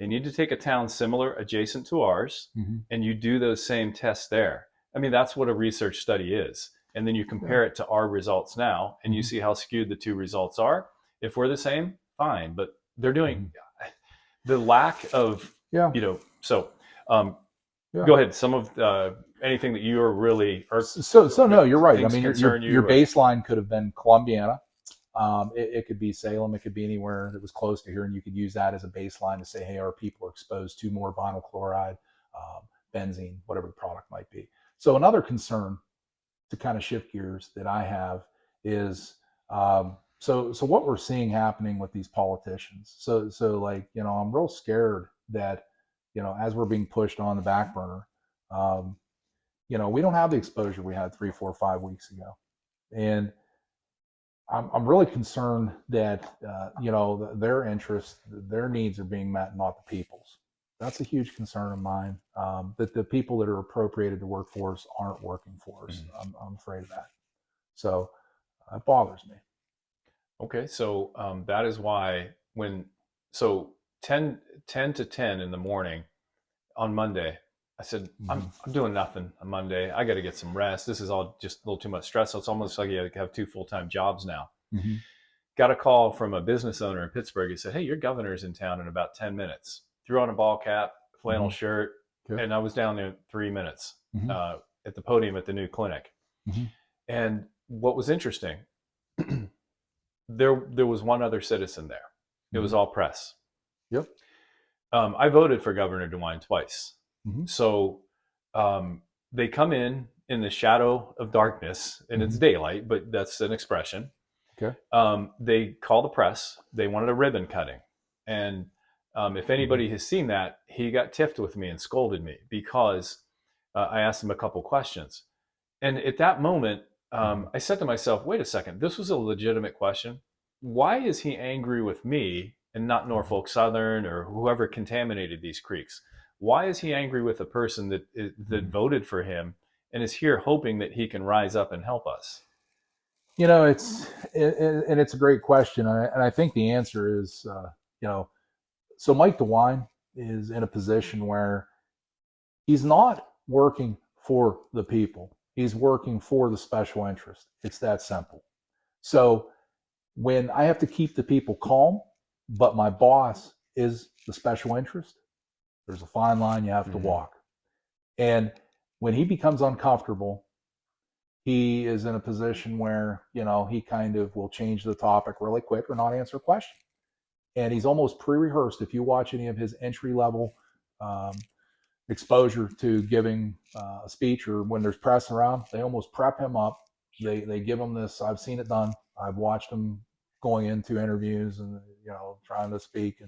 they need to take a town similar, adjacent to ours, and you do those same tests there. I mean, that's what a research study is. And then you compare it to our results now, and you see how skewed the two results are. If we're the same, fine. But they're doing the lack of, so go ahead. Some of anything that you are really... No, you're right. I mean, your baseline could have been Columbiana. It could be Salem. It could be anywhere that was close to here, and you could use that as a baseline to say, hey, our people are exposed to more vinyl chloride, benzene, whatever the product might be. So another concern, to kind of shift gears, that I have is so what we're seeing happening with these politicians. So I'm real scared that as we're being pushed on the back burner, we don't have the exposure we had 3, 4, 5 weeks ago, and I'm really concerned that their interests, their needs are being met, not the people's. That's a huge concern of mine. That the people that are appropriated to work for us aren't working for us. I'm afraid of that. So that bothers me. Okay, so that is why 10 to 10 in the morning on Monday, I said, I'm doing nothing on Monday. I got to get some rest. This is all just a little too much stress. So it's almost like you have 2 full-time jobs now. Got a call from a business owner in Pittsburgh. He said, hey, your governor's in town in about 10 minutes. Threw on a ball cap, flannel shirt, and I was down there in 3 minutes at the podium at the new clinic. And what was interesting, there was one other citizen there. It was all press. Yep. I voted for Governor DeWine twice. So they come in the shadow of darkness, and it's daylight, but that's an expression. Okay. They call the press. They wanted a ribbon cutting. And if anybody has seen that, he got tiffed with me and scolded me because I asked him a couple questions. And at that moment, I said to myself, wait a second, this was a legitimate question. Why is he angry with me and not Norfolk Southern or whoever contaminated these creeks? Why is he angry with the person that voted for him and is here hoping that he can rise up and help us? It's a great question, and I think the answer is, so Mike DeWine is in a position where he's not working for the people. He's working for the special interest. It's that simple. So when I have to keep the people calm, but my boss is the special interest, there's a fine line you have to walk. And when he becomes uncomfortable, he is in a position where, he kind of will change the topic really quick or not answer a question. And he's almost pre-rehearsed. If you watch any of his entry-level exposure to giving a speech or when there's press around, they almost prep him up. They give him this. I've seen it done. I've watched him going into interviews and, trying to speak.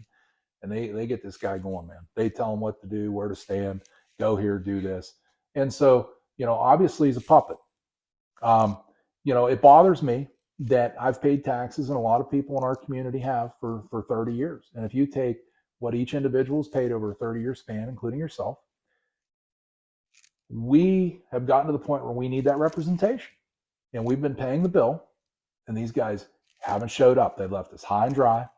And they get this guy going, man. They tell him what to do, where to stand, go here, do this. And so, obviously he's a puppet. It bothers me that I've paid taxes, and a lot of people in our community have for 30 years. And if you take what each individual has paid over a 30-year span, including yourself, we have gotten to the point where we need that representation. And we've been paying the bill, and these guys haven't showed up. They've left us high and dry.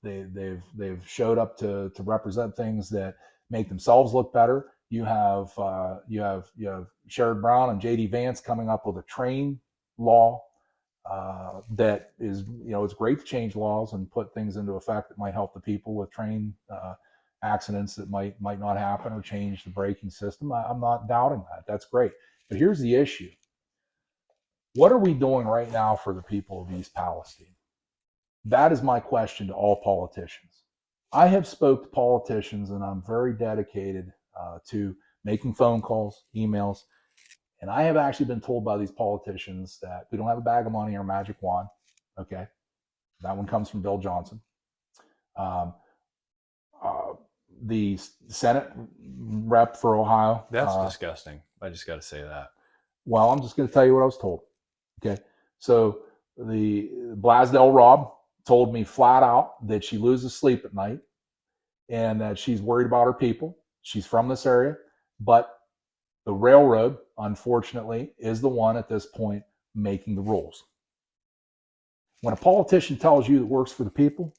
They've showed up to represent things that make themselves look better. You have Sherrod Brown and J.D. Vance coming up with a train law that is, it's great to change laws and put things into effect that might help the people with train accidents that might not happen, or change the braking system. I'm not doubting that. That's great. But here's the issue. What are we doing right now for the people of East Palestine? That is my question to all politicians. I have spoke to politicians, and I'm very dedicated to making phone calls, emails, and I have actually been told by these politicians that we don't have a bag of money or magic wand. Okay, that one comes from Bill Johnson. The Senate rep for Ohio. That's disgusting. I just got to say that. Well, I'm just going to tell you what I was told. Okay, so the Blasdell Rob told me flat out that she loses sleep at night and that she's worried about her people. She's from this area, but the railroad, unfortunately, is the one at this point making the rules. When a politician tells you that works for the people,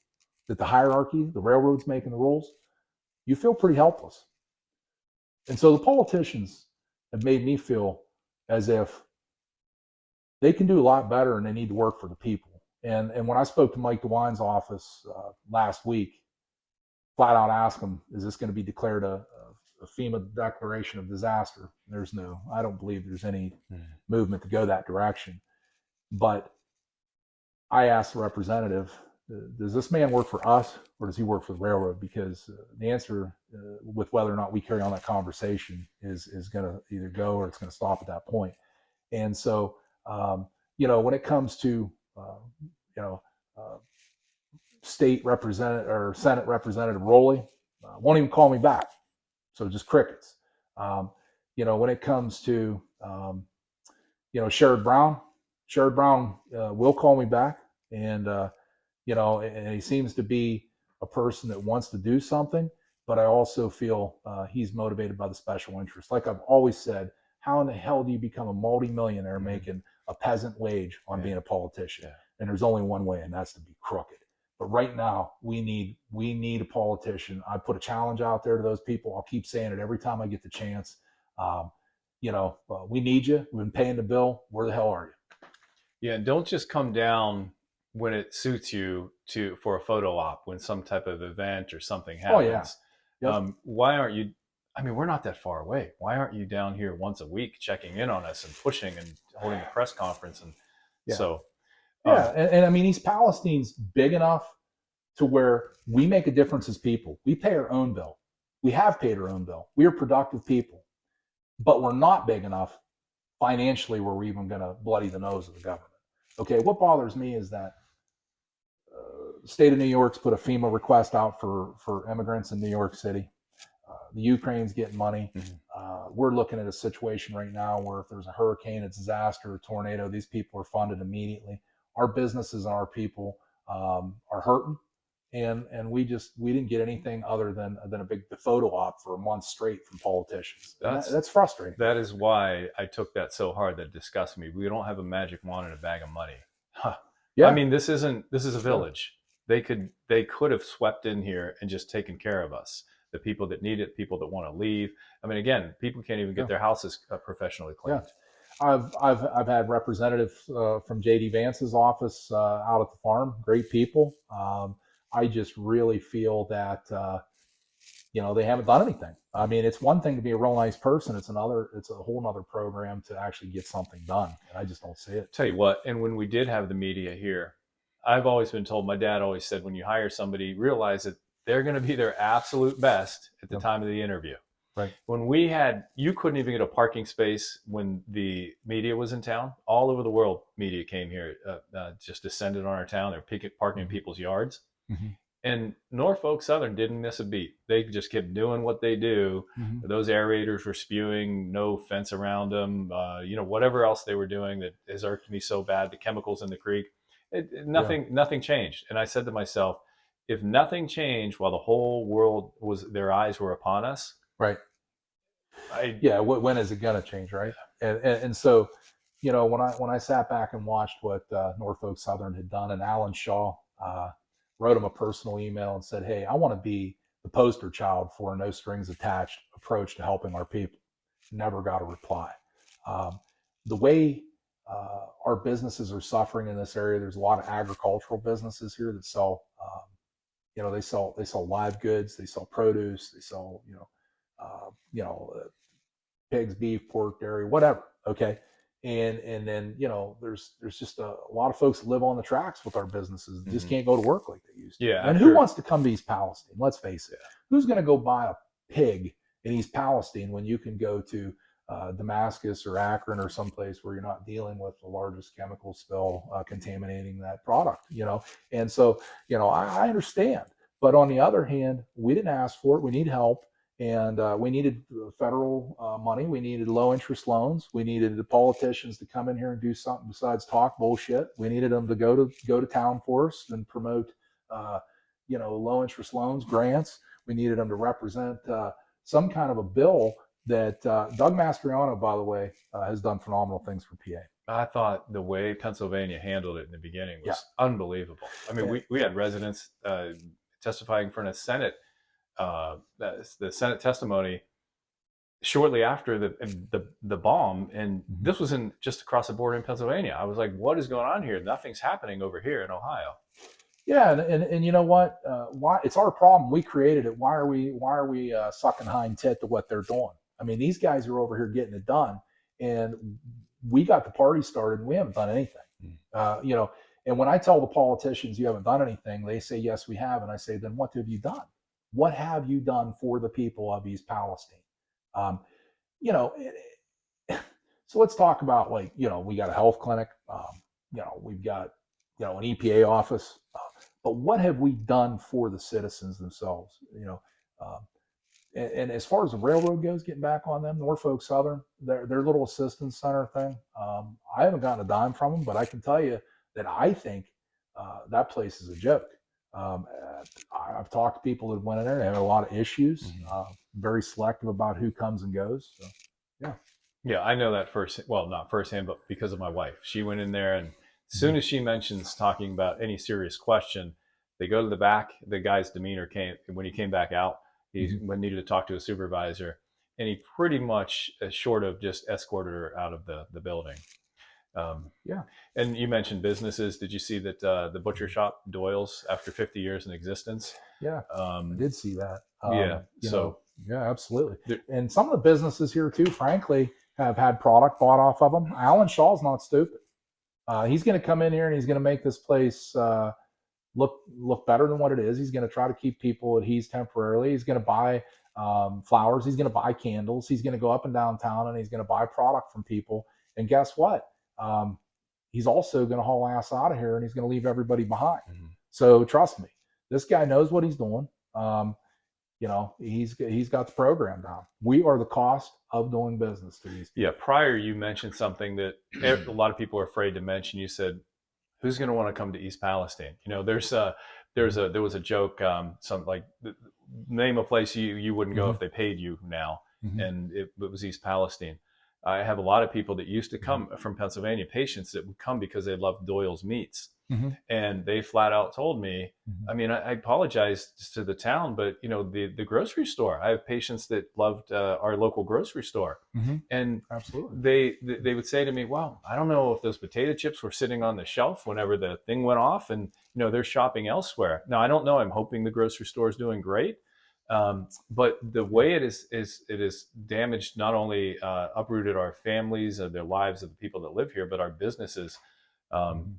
that the hierarchy, the railroad's making the rules, you feel pretty helpless. And so the politicians have made me feel as if they can do a lot better and they need to work for the people. And when I spoke to Mike DeWine's office last week, flat out asked him, is this going to be declared a FEMA declaration of disaster? I don't believe there's any movement to go that direction. But I asked the representative, does this man work for us or does he work for the railroad? Because the answer with whether or not we carry on that conversation is going to either go or it's going to stop at that point. And so, when it comes to, state representative or Senate Representative Rowley, won't even call me back. So just crickets. When it comes to, Sherrod Brown will call me back, and and he seems to be a person that wants to do something, but I also feel he's motivated by the special interest. Like I've always said, how in the hell do you become a multimillionaire making a peasant wage on being a politician? Yeah. And there's only one way, and that's to be crooked. But right now, we need a politician. I put a challenge out there to those people. I'll keep saying it every time I get the chance. We need you. We've been paying the bill. Where the hell are you? Yeah, don't just come down when it suits you for a photo op when some type of event or something happens. Oh yeah. Yep. Why aren't you? I mean, we're not that far away. Why aren't you down here once a week checking in on us and pushing and holding a press conference? And so. And I mean, East Palestine's big enough to where we make a difference as people. We pay our own bill. We have paid our own bill. We are productive people, but we're not big enough financially where we're even going to bloody the nose of the government. Okay, what bothers me is that the state of New York's put a FEMA request out for immigrants in New York City. the Ukraine's getting money. We're looking at a situation right now where if there's a hurricane, a disaster, a tornado, these people are funded immediately. Our businesses and our people are hurting, and we didn't get anything other than a big photo op for a month straight from politicians. That's frustrating. That is why I took that so hard. That disgusts me. We don't have a magic wand and a bag of money. Huh. Yeah. I mean, this is a village. They could have swept in here and just taken care of us. The people that need it, people that want to leave. I mean, again, people can't even get their houses professionally cleaned. Yeah. I've had representatives from JD Vance's office out at the farm. Great people. I just really feel that they haven't done anything. I mean, it's one thing to be a real nice person. It's a whole nother program to actually get something done. And I just don't see it. Tell you what, and when we did have the media here, I've always been told, my dad always said, when you hire somebody, realize that they're going to be their absolute best at the time of the interview. Right. When you couldn't even get a parking space when the media was in town. All over the world, media came here, just descended on our town. They're parking in people's yards. Mm-hmm. And Norfolk Southern didn't miss a beat. They just kept doing what they do. Mm-hmm. Those aerators were spewing, no fence around them. Whatever else they were doing that has irked me so bad, the chemicals in the creek. Nothing changed. And I said to myself, if nothing changed while the whole world their eyes were upon us, right? When is it going to change, right? And so, when I sat back and watched what Norfolk Southern had done, and Alan Shaw wrote him a personal email and said, "Hey, I want to be the poster child for a no strings attached approach to helping our people." Never got a reply. The way our businesses are suffering in this area. There's a lot of agricultural businesses here that sell, they sell live goods, they sell produce, they sell, pigs, beef, pork, dairy, whatever. Okay. And then, there's just a lot of folks that live on the tracks with our businesses that just can't go to work like they used to. Yeah. And who wants to come to East Palestine? Let's face it. Who's going to go buy a pig in East Palestine when you can go to Damascus or Akron or someplace where you're not dealing with the largest chemical spill contaminating that product, And so, I understand. But on the other hand, we didn't ask for it. We need help. And we needed federal money. We needed low interest loans. We needed the politicians to come in here and do something besides talk bullshit. We needed them to go to town for us and promote, low interest loans, grants. We needed them to represent some kind of a bill that Doug Mastriano, by the way, has done phenomenal things for PA. I thought the way Pennsylvania handled it in the beginning was unbelievable. I mean, we had residents testifying in front of Senate. The Senate testimony shortly after the bomb, and this was just across the border in Pennsylvania. I was like, what is going on here? Nothing's happening over here in Ohio. Yeah, and you know what? Why it's our problem. We created it. Why are we sucking hind tit to what they're doing? I mean, these guys are over here getting it done, and we got the party started, and we haven't done anything. And when I tell the politicians you haven't done anything, they say, yes, we have. And I say, then what have you done? What have you done for the people of East Palestine? So let's talk about, we got a health clinic, we've got, an EPA office, but what have we done for the citizens themselves? And as far as the railroad goes, getting back on them, Norfolk Southern, their little assistance center thing, I haven't gotten a dime from them, but I can tell you that I think that place is a joke. I've talked to people that went in there. They have a lot of issues. Very selective about who comes and goes. So, yeah, I know that not firsthand, but because of my wife. She went in there, and as soon as she mentions talking about any serious question, they go to the back. The guy's demeanor when he came back out. He needed to talk to a supervisor, and he pretty much, short of just escorted her out of the building. And you mentioned businesses. Did you see that the butcher shop Doyle's, after 50 years in existence? Yeah, I did see that. Yeah, absolutely. And some of the businesses here too, frankly, have had product bought off of them. Alan Shaw's not stupid. He's going to come in here and he's going to make this place look better than what it is. He's going to try to keep people at ease temporarily. He's going to buy flowers. He's going to buy candles. He's going to go up and down town and he's going to buy product from people. And guess what? He's also going to haul ass out of here and he's going to leave everybody behind. So trust me, this guy knows what he's doing. he's got the program down. We are the cost of doing business to these people. Yeah. Prior, you mentioned something that a lot of people are afraid to mention. You said, "Who's going to want to come to East Palestine?" There was a joke, some like name a place you wouldn't go if they paid you now, and it was East Palestine. I have a lot of people that used to come from Pennsylvania, patients that would come because they loved Doyle's meats. And they flat out told me, I mean, I apologize to the town, but the grocery store, I have patients that loved our local grocery store. And absolutely, they would say to me, well, I don't know if those potato chips were sitting on the shelf whenever the thing went off, and they're shopping elsewhere. Now, I don't know. I'm hoping the grocery store is doing great. But the way it is damaged, not only uprooted our families, their lives of the people that live here, but our businesses.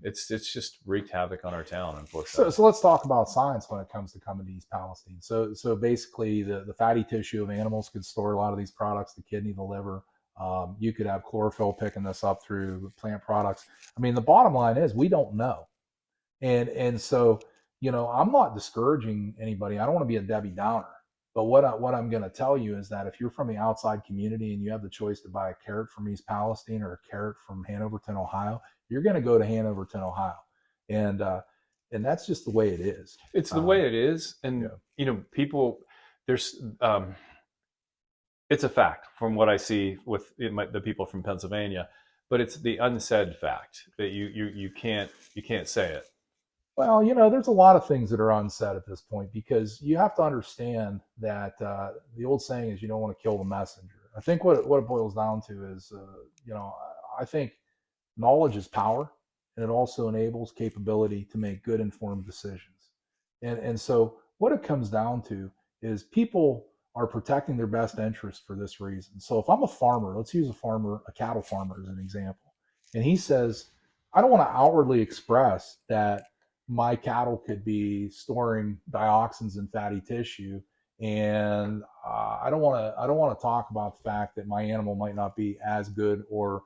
It's just wreaked havoc on our town, unfortunately. So let's talk about science when it comes to coming to East Palestine. So basically, the fatty tissue of animals could store a lot of these products: the kidney, the liver. You could have chlorophyll picking this up through plant products. I mean, the bottom line is we don't know, and so I'm not discouraging anybody. I don't want to be a Debbie Downer. But what I'm going to tell you is that if you're from the outside community and you have the choice to buy a carrot from East Palestine or a carrot from Hanoverton, Ohio, you're going to go to Hanoverton, Ohio, and that's just the way it is. It's the way it is, and people, there's it's a fact from what I see with the people from Pennsylvania, but it's the unsaid fact that you can't say it. Well, there's a lot of things that are unsaid at this point, because you have to understand that the old saying is you don't want to kill the messenger. I think what it boils down to is, I think knowledge is power, and it also enables capability to make good informed decisions. And so what it comes down to is people are protecting their best interest for this reason. So if I'm a farmer, let's use a cattle farmer as an example, and he says, I don't want to outwardly express that my cattle could be storing dioxins in fatty tissue, and I don't want to talk about the fact that my animal might not be as good or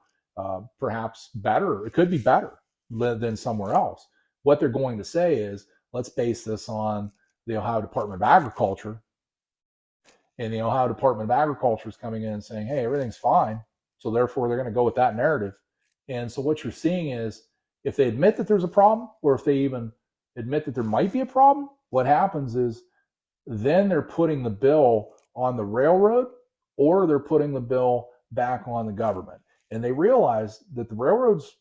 perhaps better. It could be better than somewhere else. What they're going to say is, let's base this on the Ohio Department of Agriculture, and the Ohio Department of Agriculture is coming in and saying, hey, everything's fine, so therefore they're going to go with that narrative. And so what you're seeing is, if they admit that there's a problem, or if they even admit that there might be a problem, what happens is then they're putting the bill on the railroad, or they're putting the bill back on the government. And they realize that the railroad's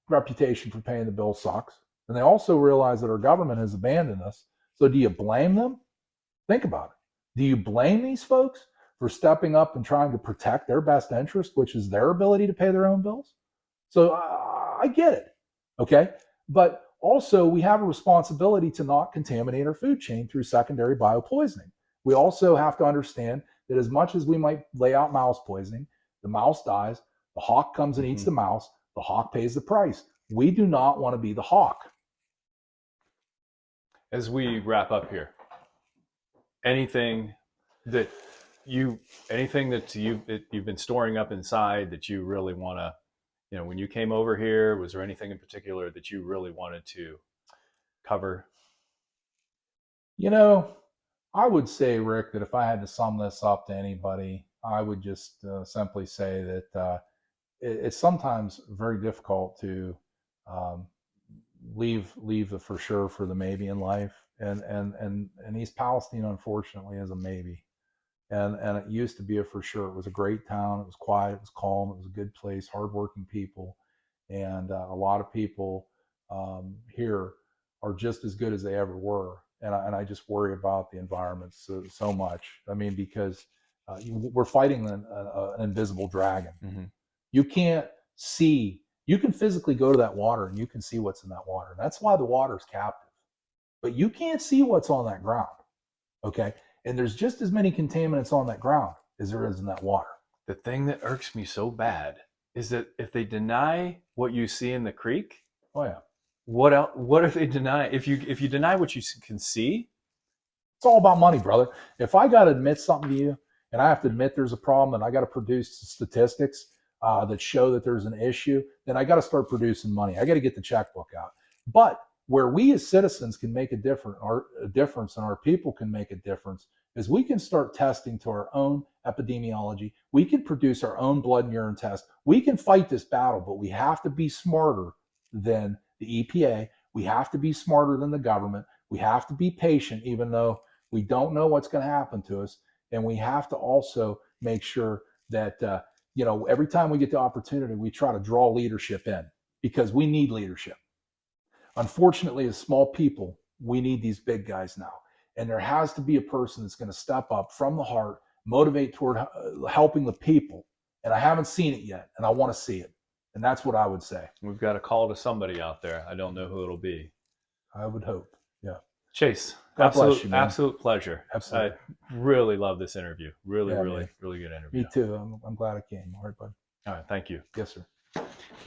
reputation for paying the bill sucks. And they also realize that our government has abandoned us. So do you blame them? Think about it. Do you blame these folks for stepping up and trying to protect their best interest, which is their ability to pay their own bills? So I get it. Okay. But also, we have a responsibility to not contaminate our food chain through secondary biopoisoning. We also have to understand that as much as we might lay out mouse poisoning, the mouse dies, the hawk comes and eats the mouse, the hawk pays the price. We do not want to be the hawk. As we wrap up here, anything that you've been storing up inside that you really want to, when you came over here, was there anything in particular that you really wanted to cover? I would say, Rick, that if I had to sum this up to anybody, I would just simply say that it's sometimes very difficult to leave the for sure for the maybe in life. And East Palestine, unfortunately, is a maybe. And it used to be a for sure. It was a great town. It was quiet. It was calm. It was a good place. Hardworking people, and a lot of people here are just as good as they ever were. And I just worry about the environment so much. I mean, because we're fighting an invisible dragon. Mm-hmm. You can't see. You can physically go to that water and you can see what's in that water. That's why the water is captive. But you can't see what's on that ground. Okay. And there's just as many contaminants on that ground as there is in that water. The thing that irks me so bad is that if they deny what you see in the creek, oh yeah, what else? What if they deny? If you deny what you can see, it's all about money, brother. If I got to admit something to you, and I have to admit there's a problem, and I got to produce statistics that show that there's an issue, then I got to start producing money. I got to get the checkbook out. But where we as citizens can make a difference, and our people can make a difference, is we can start testing to our own epidemiology. We can produce our own blood and urine test. We can fight this battle, but we have to be smarter than the EPA. We have to be smarter than the government. We have to be patient, even though we don't know what's going to happen to us. And we have to also make sure that, every time we get the opportunity, we try to draw leadership in, because we need leadership. Unfortunately, as small people, we need these big guys now. And there has to be a person that's going to step up from the heart, motivate toward helping the people. And I haven't seen it yet, and I want to see it. And that's what I would say. We've got a call to somebody out there. I don't know who it'll be. I would hope. Yeah. Chase, God bless you, man. absolute pleasure. Absolutely. I really love this interview. Really, Yeah, really, man. really good interview. Me too. I'm glad I came. All right, bud. All right, thank you. Yes, sir.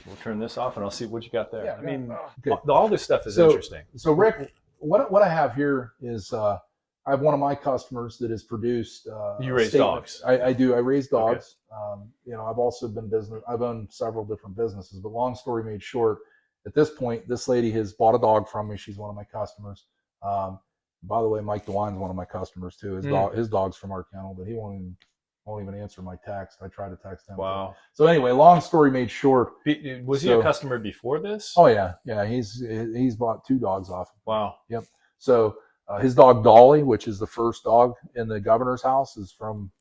We'll turn this off and I'll see what you got there. Yeah, I mean, good. all this stuff is interesting. So Rick, what I have here is I have one of my customers that has produced. You raise dogs. I do. I raise dogs. Okay. I've also been I've owned several different businesses. But long story made short, at this point, this lady has bought a dog from me. She's one of my customers. By the way, Mike DeWine's one of my customers too. His dog's from our kennel, but he won't even answer my text. I try to text him. Wow. So anyway, long story made short. Was he a customer before this? Oh yeah. He's bought 2 dogs off him. Wow. Yep. So his dog Dolly, which is the first dog in the governor's house, is from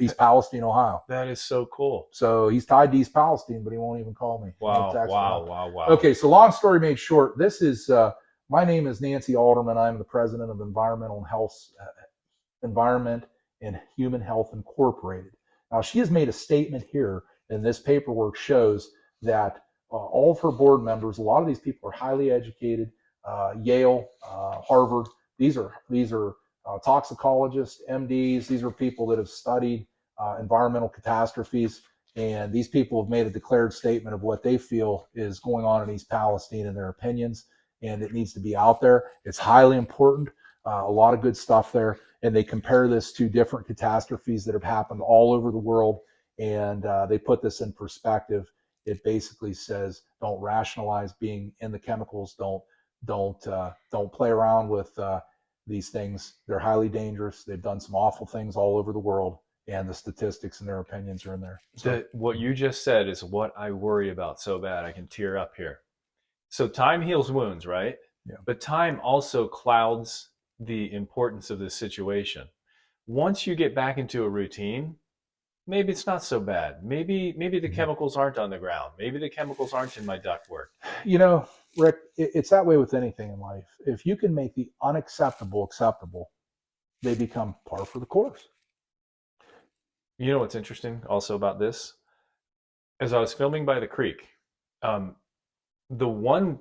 East Palestine, Ohio. That is so cool. So he's tied to East Palestine, but he won't even call me. Wow. Wow. Okay. So long story made short. This is my name is Nancy Alderman. I'm the president of Environment and Human Health Incorporated. Now, she has made a statement here, and this paperwork shows that all of her board members, a lot of these people are highly educated, Yale, Harvard. These are toxicologists, MDs. These are people that have studied environmental catastrophes, and these people have made a declared statement of what they feel is going on in East Palestine and their opinions, and it needs to be out there. It's highly important. A lot of good stuff there. And they compare this to different catastrophes that have happened all over the world. And they put this in perspective. It basically says, don't rationalize being in the chemicals. Don't play around with these things. They're highly dangerous. They've done some awful things all over the world. And the statistics and their opinions are in there. So, what you just said is what I worry about so bad. I can tear up here. So time heals wounds, right? Yeah. But time also clouds the importance of this situation. Once you get back into a routine, maybe it's not so bad. Maybe the chemicals aren't on the ground. Maybe the chemicals aren't in my ductwork. Rick, it's that way with anything in life. If you can make the unacceptable acceptable, they become par for the course. You know what's interesting also about this? As I was filming by the creek, the one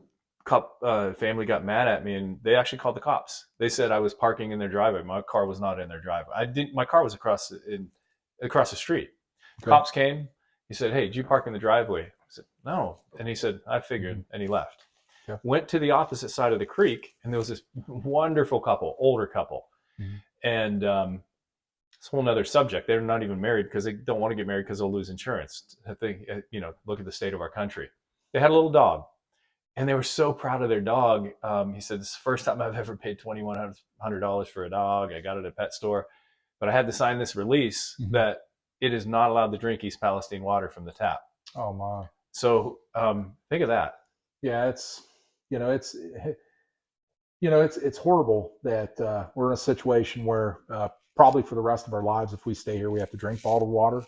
family got mad at me, and they actually called the cops. They said I was parking in their driveway. My car was not in their driveway. My car was across the street. Okay. Cops came. He said, "Hey, did you park in the driveway?" I said, "No." And he said, "I figured," and he left. Yeah. Went to the opposite side of the creek, and there was this wonderful couple, older couple. Mm-hmm. And it's a whole nother subject. They're not even married because they don't want to get married because they'll lose insurance. Look at the state of our country. They had a little dog. And they were so proud of their dog. He said, "This is the first time I've ever paid $2,100 for a dog. I got it at a pet store. But I had to sign this release that it is not allowed to drink East Palestine water from the tap." Oh, my. So think of that. Yeah, it's horrible that we're in a situation where probably for the rest of our lives, if we stay here, we have to drink bottled water.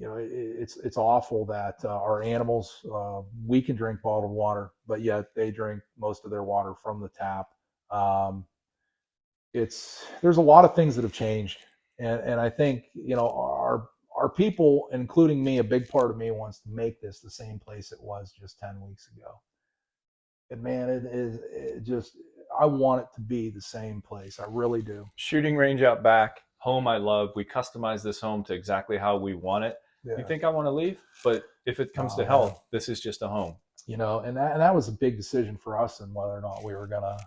It's awful that our animals, we can drink bottled water, but yet they drink most of their water from the tap. There's a lot of things that have changed, and I think our people, including me, a big part of me wants to make this the same place it was just 10 weeks ago. And man, I want it to be the same place. I really do. Shooting range out back, home I love. We customize this home to exactly how we want it. Yeah. You think I want to leave? But if it comes to health, this is just a home. And that was a big decision for us, and whether or not we were gonna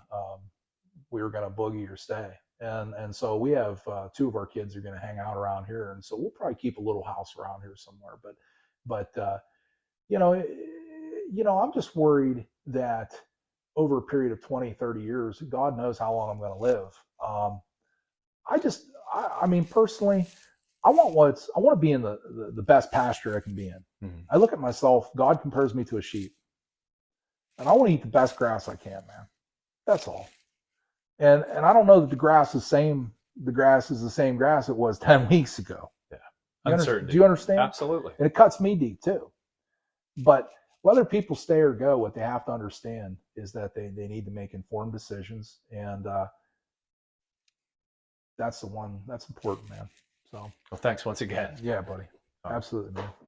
boogie or stay. And so we have 2 of our kids are gonna hang out around here, and so we'll probably keep a little house around here somewhere. But I'm just worried that over a period of 20, 30 years, God knows how long I'm going to live. I mean, personally, I want to be in the best pasture I can be in. Mhm. I look at myself, God compares me to a sheep, and I want to eat the best grass I can, man. That's all. And I don't know that the grass is the same grass it was 10 weeks ago. Yeah. Do you understand? Absolutely. And it cuts me deep too. But whether people stay or go, what they have to understand is that they need to make informed decisions. And that's important, man. So, Well, thanks once again. yeah, buddy. Absolutely, man.